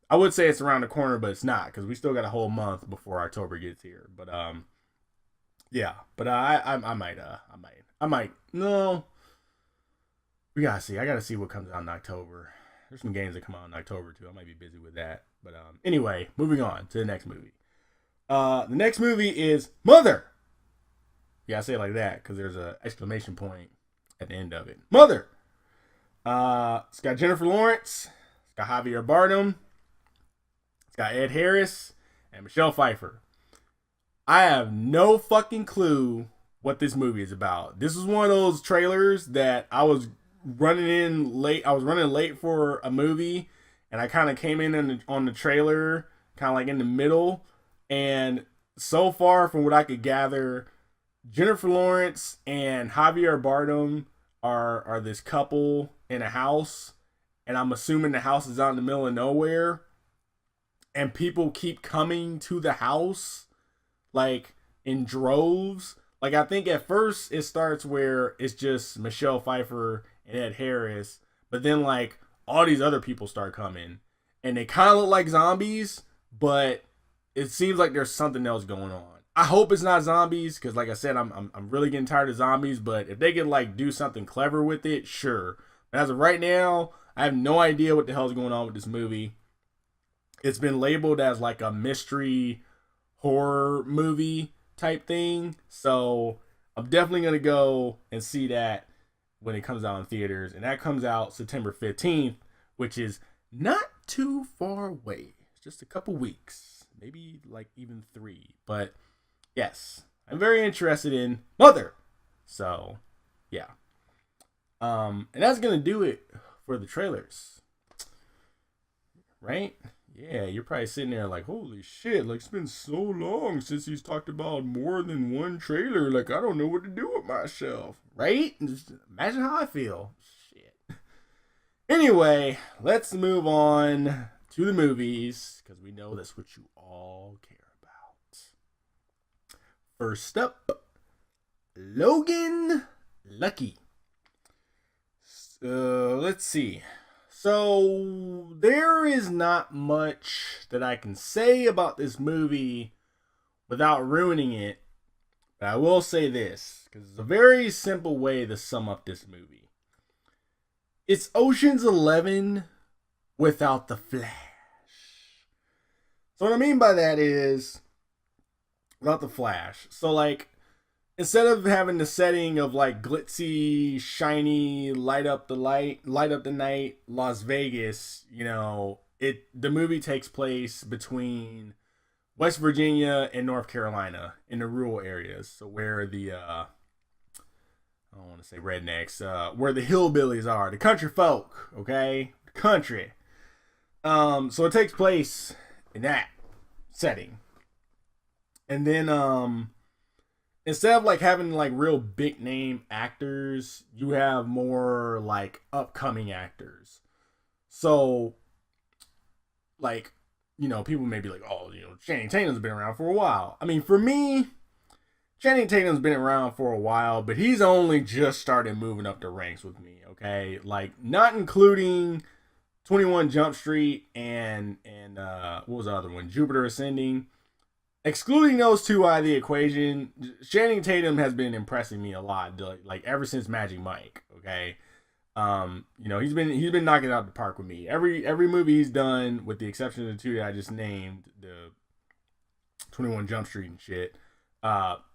I would say it's around the corner, but it's not, because we still got a whole month before October gets here. But yeah. But I might. No, we gotta see. I gotta see what comes out in October. There's some games that come out in October too. I might be busy with that. But anyway, moving on to the next movie. The next movie is Mother. Yeah, I say it like that because there's an exclamation point at the end of it. Mother. It's got Jennifer Lawrence. It's got Javier Bardem. It's got Ed Harris and Michelle Pfeiffer. I have no fucking clue what this movie is about. This is one of those trailers that I was running late for a movie, and I kind of came in on the trailer, kind of like in the middle. And so far, from what I could gather, Jennifer Lawrence and Javier Bardem are this couple in a house, and I'm assuming the house is out in the middle of nowhere, and people keep coming to the house like in droves. Like, I think at first it starts where it's just Michelle Pfeiffer and Ed Harris, but then like all these other people start coming, and they kind of look like zombies, but it seems like there's something else going on. I hope it's not zombies, because like I said, I'm really getting tired of zombies. But if they could like do something clever with it, sure. But as of right now, I have no idea what the hell's going on with this movie. It's been labeled as like a mystery horror movie type thing, so I'm definitely gonna go and see that when it comes out in theaters, and that comes out September 15th, which is not too far away. It's just a couple weeks, maybe like even 3. But yes, I'm very interested in Mother. So, yeah. And that's gonna do it for the trailers, right? Yeah, you're probably sitting there like, holy shit, like it's been so long since he's talked about more than one trailer. Like, I don't know what to do with myself, right? Just imagine how I feel. Shit. Anyway, let's move on to the movies, because we know that's what you all care about. First up, Logan Lucky. Let's see. So, there is not much that I can say about this movie without ruining it. But I will say this, because it's a very simple way to sum up this movie. It's Ocean's 11 without the Flash. So what I mean by that is, without the Flash. So like, instead of having the setting of like glitzy, shiny, light up the night Las Vegas, you know, the movie takes place between West Virginia and North Carolina in the rural areas. So where the I don't want to say rednecks, where the hillbillies are, the country folk, okay? The country. So it takes place in that setting. And then instead of like having like real big name actors, you have more like upcoming actors. So like, you know, people may be like, oh, you know, Channing Tatum's been around for a while. I mean, for me, Channing Tatum's been around for a while, but he's only just started moving up the ranks with me, okay? Like, not including 21 Jump Street and what was the other one? Jupiter Ascending. Excluding those two out of the equation, Channing Tatum has been impressing me a lot, like ever since Magic Mike. Okay, you know, he's been knocking it out the park with me. Every movie he's done, with the exception of the two that I just named, the 21 Jump Street and shit.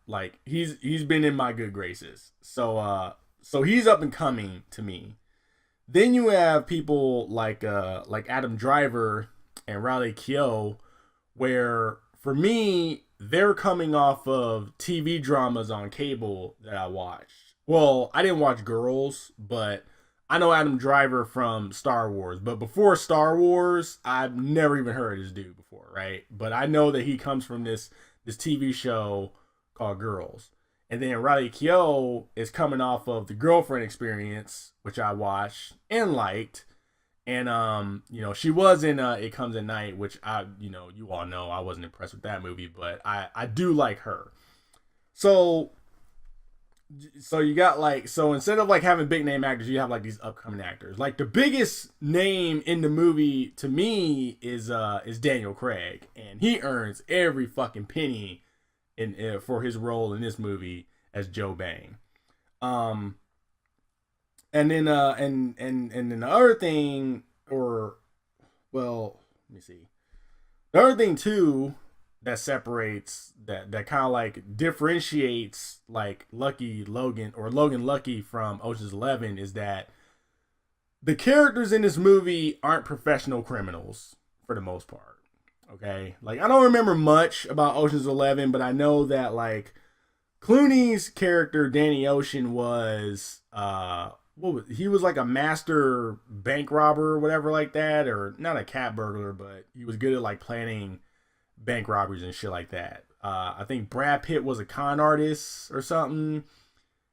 Like he's been in my good graces. So he's up and coming to me. Then you have people like Adam Driver and Riley Keough, where for me, they're coming off of TV dramas on cable that I watched. Well, I didn't watch Girls, but I know Adam Driver from Star Wars. But before Star Wars, I've never even heard of this dude before, right? But I know that he comes from this TV show called Girls. And then Riley Keough is coming off of The Girlfriend Experience, which I watched and liked. And, you know, she was in It Comes at Night, which you all know I wasn't impressed with that movie, but I do like her. So you got like, so instead of like having big name actors, you have like these upcoming actors. Like the biggest name in the movie to me is Daniel Craig, and he earns every fucking penny for his role in this movie as Joe Bang. And then and then the other thing, let me see. The other thing too that separates, that kind of like differentiates like Logan Lucky from Ocean's 11 is that the characters in this movie aren't professional criminals for the most part. Okay, like I don't remember much about Ocean's 11, but I know that like Clooney's character Danny Ocean was he was like a master bank robber or whatever like that, or not a cat burglar, but he was good at like planning bank robberies and shit like that. I think Brad Pitt was a con artist or something,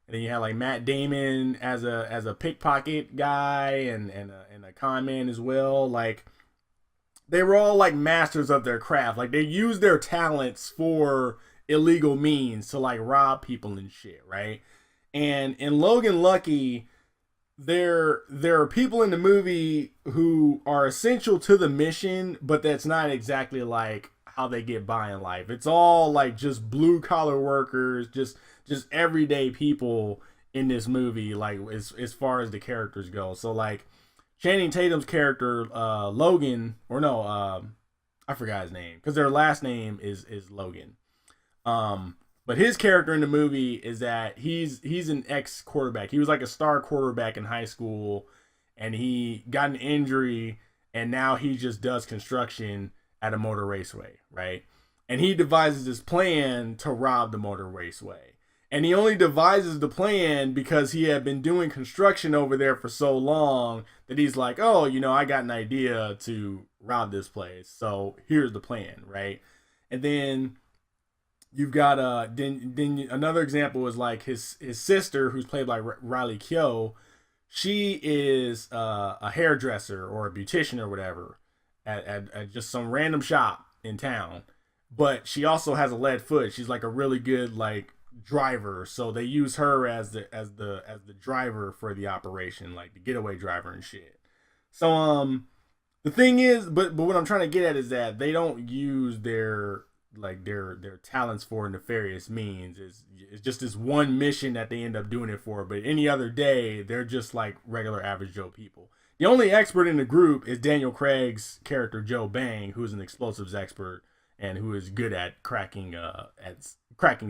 and then you had like Matt Damon as a pickpocket guy and a con man as well. Like they were all like masters of their craft. Like they used their talents for illegal means to like rob people and shit, right? And in Logan Lucky, there are people in the movie who are essential to the mission, but that's not exactly like how they get by in life. It's all like just blue collar workers, just everyday people in this movie, like as far as the characters go. So like Channing Tatum's character, Logan, or no, I forgot his name because their last name is Logan. But his character in the movie is that he's an ex quarterback. He was like a star quarterback in high school, and he got an injury, and now he just does construction at a motor raceway, right? And he devises this plan to rob the motor raceway. And he only devises the plan because he had been doing construction over there for so long that he's like, oh, I got an idea to rob this place. So here's the plan, right? And then you've got then another example is like his sister, who's played by Riley Keough. She is a hairdresser or a beautician or whatever at just some random shop in town. But she also has a lead foot. She's like a really good like driver, so they use her as the driver for the operation, like the getaway driver and shit. So the thing is, but what I'm trying to get at is that they don't use their talents for nefarious means. It's just this one mission that they end up doing it for, but any other day they're just like regular average Joe people. The only expert in the group is Daniel Craig's character Joe Bang, who's an explosives expert and who is good at cracking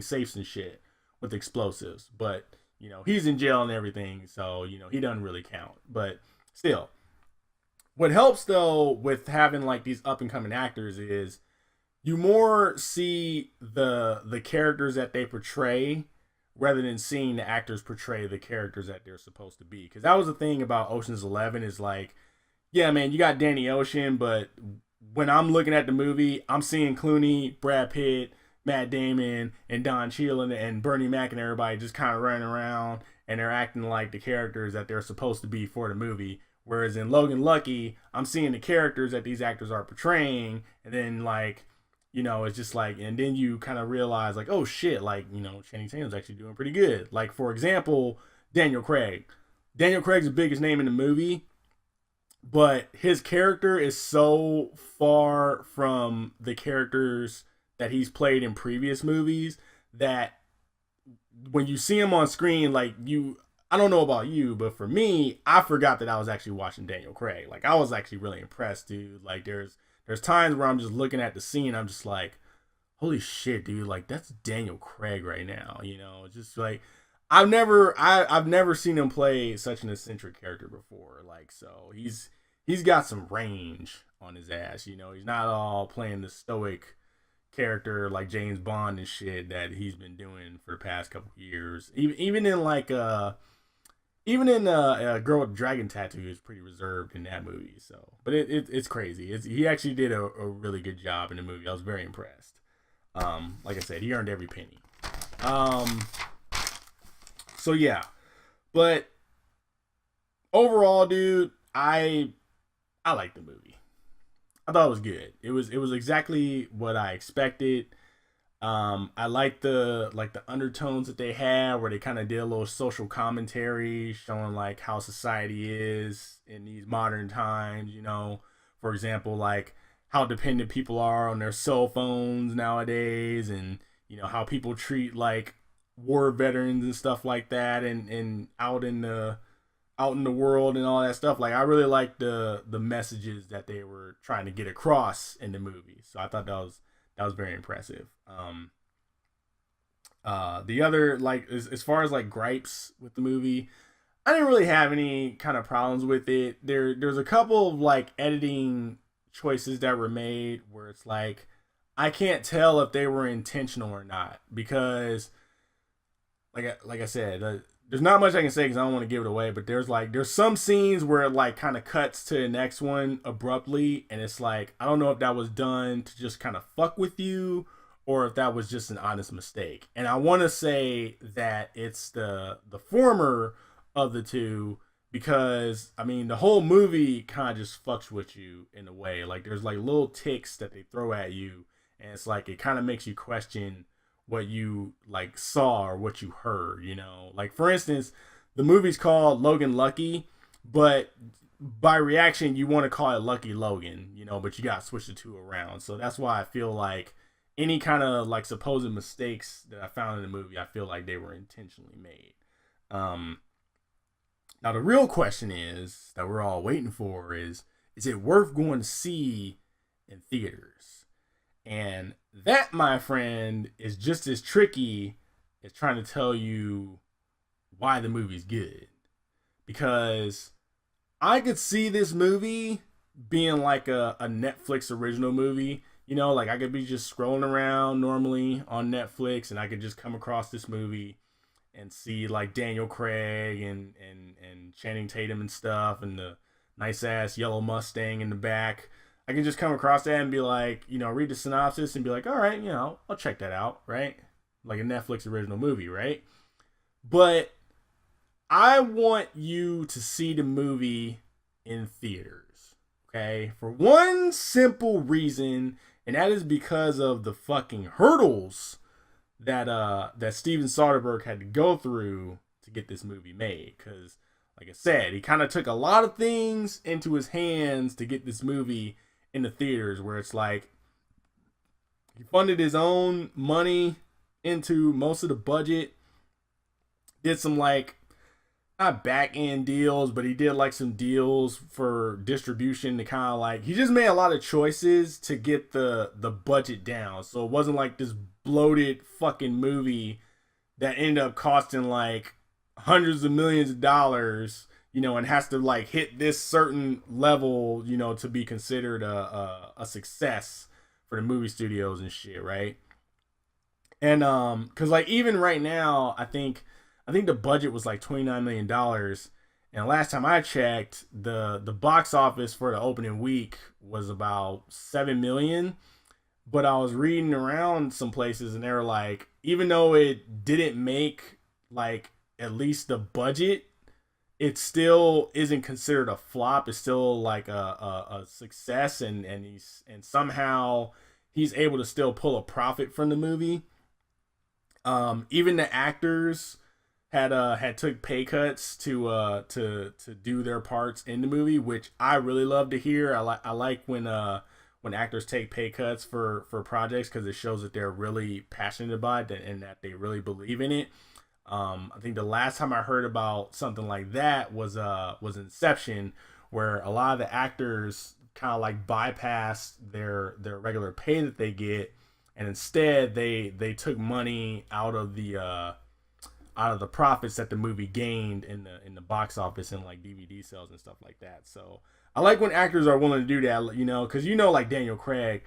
safes and shit with explosives. But he's in jail and everything, so he doesn't really count. But still, what helps though with having like these up and coming actors is you more see the characters that they portray rather than seeing the actors portray the characters that they're supposed to be. Because that was the thing about Ocean's 11 is like, yeah, man, you got Danny Ocean, but when I'm looking at the movie, I'm seeing Clooney, Brad Pitt, Matt Damon, and Don Cheadle and Bernie Mac and everybody just kind of running around, and they're acting like the characters that they're supposed to be for the movie. Whereas in Logan Lucky, I'm seeing the characters that these actors are portraying, and then like, it's just like, and then you kind of realize like, oh shit, like, Channing Tatum's actually doing pretty good. Like, for example, Daniel Craig. Daniel Craig's the biggest name in the movie, but his character is so far from the characters that he's played in previous movies that when you see him on screen, like I don't know about you, but for me, I forgot that I was actually watching Daniel Craig. Like, I was actually really impressed, dude. Like, there's times where I'm just looking at the scene, I'm just like, holy shit, dude, like that's Daniel Craig right now, just like I've never seen him play such an eccentric character before. Like, so he's got some range on his ass, he's not all playing the stoic character like James Bond and shit that he's been doing for the past couple years. Even in a Girl with a Dragon Tattoo is pretty reserved in that movie. So, but it's crazy. He actually did a really good job in the movie. I was very impressed. Like I said, he earned every penny. So yeah, but overall, dude, I liked the movie. I thought it was good. It was exactly what I expected. I like the undertones that they had, where they kind of did a little social commentary showing like how society is in these modern times. For example, like how dependent people are on their cell phones nowadays, and how people treat like war veterans and stuff like that, and out in the world and all that stuff. Like, I really liked the messages that they were trying to get across in the movie. So I thought that was very impressive. The other, like, as far as like gripes with the movie, I didn't really have any kind of problems with it. There's a couple of like editing choices that were made where it's like, I can't tell if they were intentional or not, because like I said, there's not much I can say because I don't want to give it away, but there's some scenes where it like kind of cuts to the next one abruptly, and it's like, I don't know if that was done to just kind of fuck with you or if that was just an honest mistake. And I want to say that it's the former of the two, because I mean the whole movie kind of just fucks with you in a way. Like, there's like little ticks that they throw at you, and it's like it kind of makes you question what you like saw or what you heard. Like, for instance, the movie's called Logan Lucky, but by reaction, you want to call it Lucky Logan, you know, but you got to switch the two around. So that's why I feel like any kind of like supposed mistakes that I found in the movie, I feel like they were intentionally made. Now the real question is that we're all waiting for is it worth going to see in theaters? And that, my friend, is just as tricky as trying to tell you why the movie's good. Because I could see this movie being like a Netflix original movie. You know, like I could be just scrolling around normally on Netflix and I could just come across this movie and see like Daniel Craig and Channing Tatum and stuff and the nice ass yellow Mustang in the back. I can just come across that and be like, you know, read the synopsis and be like, all right, you know, I'll check that out, right? Like a Netflix original movie, right? But I want you to see the movie in theaters, okay? For one simple reason, and that is because of the fucking hurdles that Steven Soderbergh had to go through to get this movie made. Because, like I said, he kind of took a lot of things into his hands to get this movie in the theaters, where it's like he funded his own money into most of the budget, did some like not back end deals, but he did like some deals for distribution to kind of like, he just made a lot of choices to get the budget down. So it wasn't like this bloated fucking movie that ended up costing like hundreds of millions of dollars, you know, and has to like hit this certain level, you know, to be considered a success for the movie studios and shit, right? And because like even right now, I think the budget was like $29 million, and last time I checked, the box office for the opening week was about 7 million. But I was reading around some places and they were like, even though it didn't make like at least the budget, it still isn't considered a flop. It's still like a success, and somehow he's able to still pull a profit from the movie. Even the actors had took pay cuts to do their parts in the movie, which I really love to hear. I like when actors take pay cuts for projects, because it shows that they're really passionate about it and that they really believe in it. I think the last time I heard about something like that was Inception, where a lot of the actors kind of like bypassed their regular pay that they get, and instead they took money out of the profits that the movie gained in the box office and like DVD sales and stuff like that. So I like when actors are willing to do that, you know, because, you know, like Daniel Craig,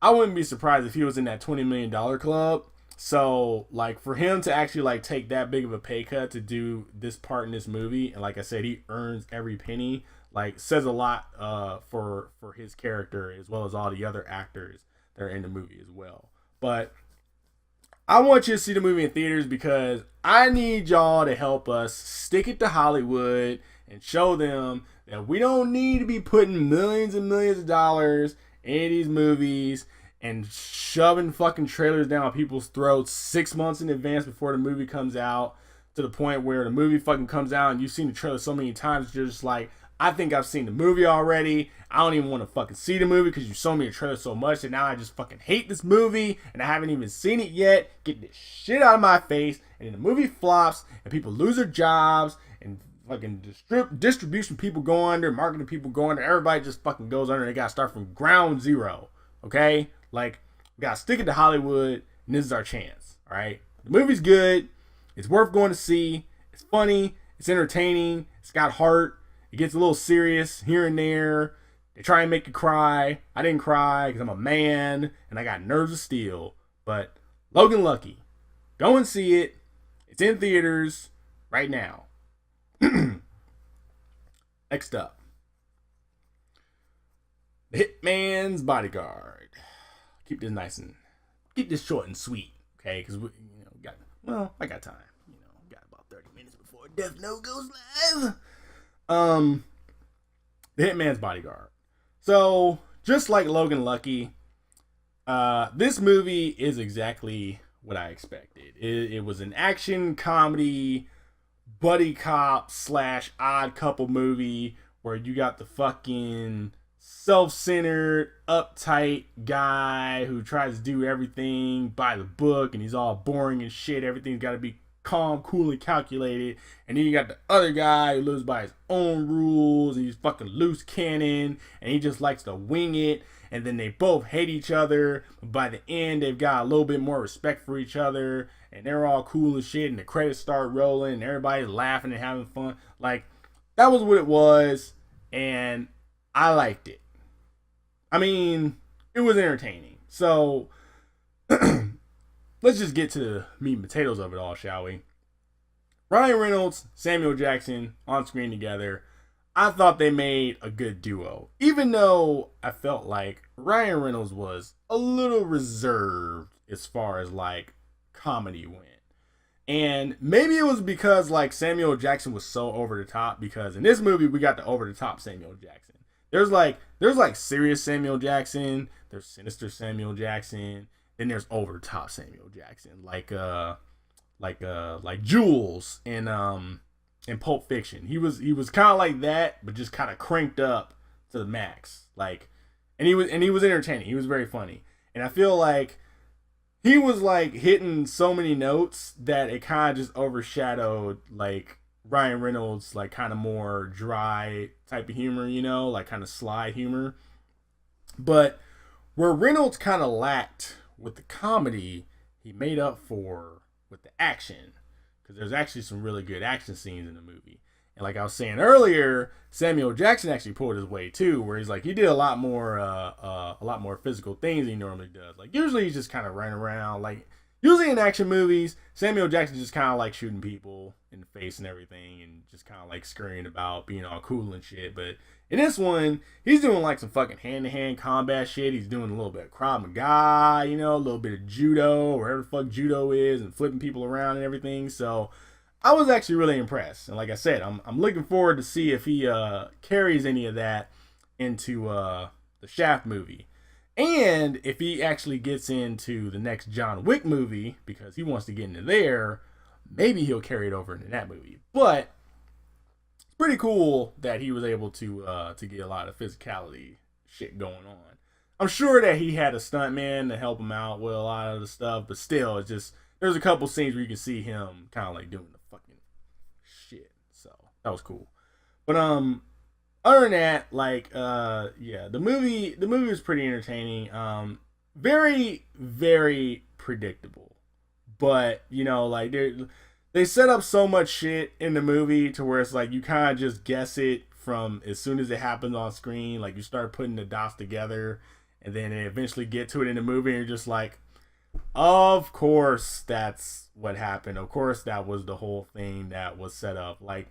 I wouldn't be surprised if he was in that $20 million club. So like for him to actually like take that big of a pay cut to do this part in this movie, and like I said, he earns every penny, like says a lot for his character, as well as all the other actors that are in the movie as well. But I want you to see the movie in theaters because I need y'all to help us stick it to Hollywood and show them that we don't need to be putting millions and millions of dollars into these movies and shoving fucking trailers down people's throats 6 months in advance before the movie comes out, to the point where the movie fucking comes out and you've seen the trailer so many times, you're just like, I think I've seen the movie already. I don't even want to fucking see the movie because you showed me a trailer so much, and now I just fucking hate this movie and I haven't even seen it yet. Get this shit out of my face. And then the movie flops and people lose their jobs, and fucking distribution people go under, marketing people go under, everybody just fucking goes under, and they gotta start from ground zero. Okay? Like, we gotta stick it to Hollywood, and this is our chance. Alright? The movie's good. It's worth going to see. It's funny. It's entertaining. It's got heart. It gets a little serious here and there. They try and make you cry. I didn't cry because I'm a man and I got nerves of steel. But Logan Lucky, go and see it. It's in theaters right now. Next up, The Hitman's Bodyguard. Keep this short and sweet, okay? Because I got time. You know, got about 30 minutes before Death Note goes live. The Hitman's Bodyguard. So, just like Logan Lucky, this movie is exactly what I expected. It was an action comedy, buddy cop / odd couple movie where you got the fucking self-centered, uptight guy who tries to do everything by the book, and he's all boring and shit. Everything's got to be calm, cool, and calculated. And then you got the other guy who lives by his own rules, and he's fucking loose cannon, and he just likes to wing it. And then they both hate each other, but by the end they've got a little bit more respect for each other, and they're all cool and shit, and the credits start rolling, and everybody's laughing and having fun. Like, that was what it was, and I liked it. I mean, it was entertaining. So let's just get to the meat and potatoes of it all, shall we? Ryan Reynolds, Samuel Jackson on screen together. I thought they made a good duo. Even though I felt like Ryan Reynolds was a little reserved as far as like comedy went. And maybe it was because like Samuel Jackson was so over the top, because in this movie we got the over the top Samuel Jackson. There's like serious Samuel Jackson, there's sinister Samuel Jackson, then there's over the top Samuel Jackson, like Chewels in Pulp Fiction. He was kind of like that, but just kind of cranked up to the max. Like, and he was entertaining. He was very funny, and I feel like he was like hitting so many notes that it kind of just overshadowed like Ryan Reynolds, like kind of more dry type of humor, you know, like kind of sly humor. But where Reynolds kind of lacked with the comedy, he made up for with the action, because there's actually some really good action scenes in the movie. And like I was saying earlier, Samuel Jackson actually pulled his weight too, where he's like, he did a lot more physical things than he normally does. Like usually he's just kind of running around. Like usually in action movies, Samuel Jackson just kind of like shooting people in the face and everything, and just kind of like scurrying about, being all cool and shit. But in this one, he's doing like some fucking hand-to-hand combat shit. He's doing a little bit of Krav Maga, you know, a little bit of judo, wherever the fuck judo is, and flipping people around and everything. So I was actually really impressed. And like I said, I'm looking forward to see if he carries any of that into the Shaft movie. And if he actually gets into the next John Wick movie, because he wants to get into there, maybe he'll carry it over into that movie. But it's pretty cool that he was able to get a lot of physicality shit going on. I'm sure that he had a stuntman to help him out with a lot of the stuff, but still, it's just, there's a couple scenes where you can see him kind of like doing the fucking shit. So that was cool. But other than that, like yeah, the movie was pretty entertaining. Very, very predictable. But, you know, like they set up so much shit in the movie to where it's like you kind of just guess it from as soon as it happens on screen. Like you start putting the dots together, and then they eventually get to it in the movie, and you're just like, of course that's what happened. Of course that was the whole thing that was set up. Like,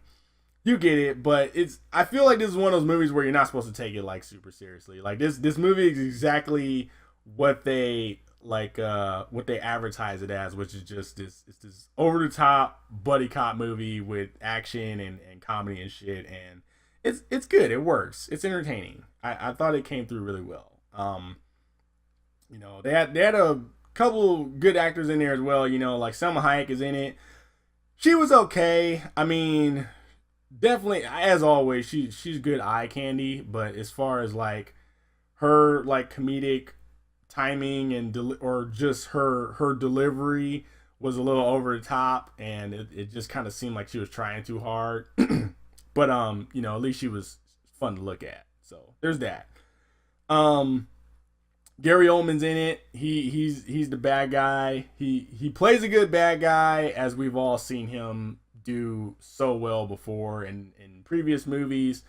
you get it, but I feel like this is one of those movies where you're not supposed to take it like super seriously. Like this movie is exactly what they what they advertise it as, which is just this over the top buddy cop movie with action and comedy and shit, and it's good. It works. It's entertaining. I thought it came through really well. You know, they had a couple good actors in there as well. You know, like Selma Hayek is in it. She was okay. I mean, definitely, as always, she's good eye candy. But as far as like her like comedic timing and or just her delivery was a little over the top, and it just kind of seemed like she was trying too hard. But you know, at least she was fun to look at. So there's that. Gary Oldman's in it. He's the bad guy. He plays a good bad guy, as we've all seen him do so well before in previous movies.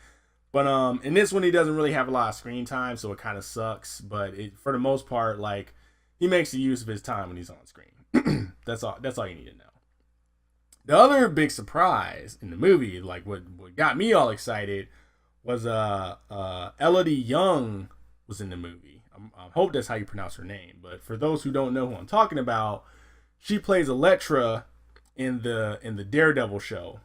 But in this one, he doesn't really have a lot of screen time, so it kind of sucks. But for the most part, like, he makes the use of his time when he's on screen. That's all you need to know. The other big surprise in the movie, like what got me all excited, was Elodie Young was in the movie. I hope that's how you pronounce her name. But for those who don't know who I'm talking about, she plays Elektra in the Daredevil show.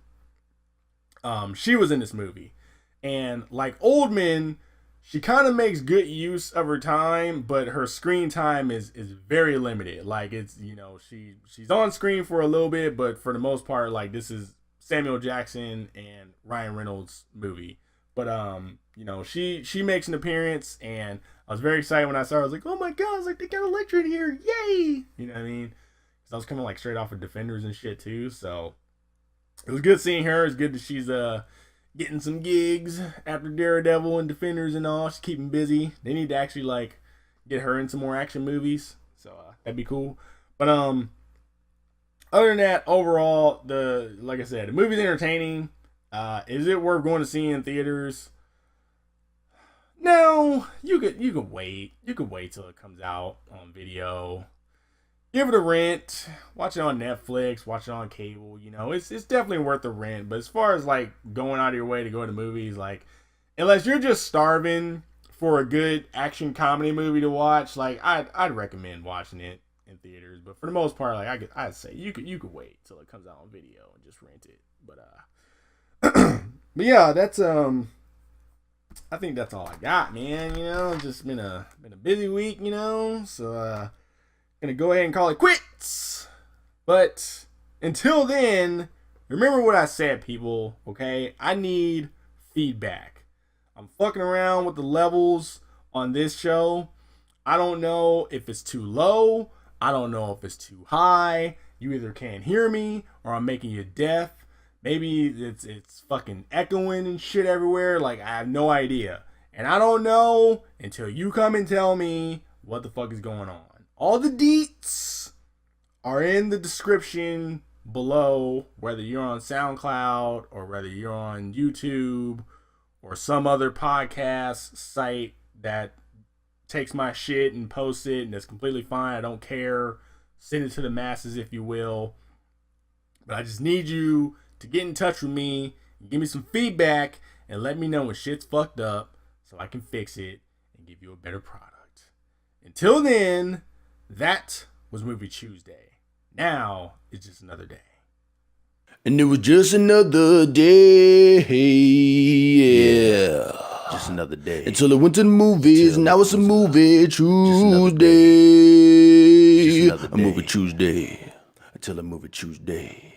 She was in this movie. And like Oldman, she kind of makes good use of her time, but her screen time is very limited. Like, it's, you know, she's on screen for a little bit, but for the most part, like, this is Samuel Jackson and Ryan Reynolds movie. But you know, she makes an appearance, and I was very excited when I saw her. I was like, oh my god, I was like, they got Elektra in here, yay! You know what I mean? Because I was coming like straight off of Defenders and shit too, so it was good seeing her. It's good that she's getting some gigs after Daredevil and Defenders and all. She's keeping busy. They need to actually like get her in some more action movies, so that'd be cool. But other than that, overall, like I said, the movie's entertaining. Is it worth going to see in theaters? No, you could wait. You could wait till it comes out on video. Give it a rent. Watch it on Netflix. Watch it on cable. You know, it's definitely worth the rent. But as far as like going out of your way to go to movies, like unless you're just starving for a good action comedy movie to watch, like I'd recommend watching it in theaters. But for the most part, like I'd say you could wait till it comes out on video and just rent it. But yeah, that's I think that's all I got, man. You know, it's just been a busy week, you know. So gonna go ahead and call it quits. But until then, remember what I said, people, okay? I need feedback. I'm fucking around with the levels on this show. I don't know if it's too low. I don't know if it's too high. You either can't hear me or I'm making you deaf. Maybe it's fucking echoing and shit everywhere. Like, I have no idea. And I don't know until you come and tell me what the fuck is going on. All the deets are in the description below, whether you're on SoundCloud or whether you're on YouTube or some other podcast site that takes my shit and posts it, and it's completely fine. I don't care. Send it to the masses, if you will. But I just need you to get in touch with me, give me some feedback, and let me know when shit's fucked up so I can fix it and give you a better product. Until then, that was Movie Tuesday. Now it's just another day. And it was just another day, yeah. Just another day. Until I went to the movies, now it's a movie Tuesday. Just another day. A movie Tuesday. Until a movie Tuesday.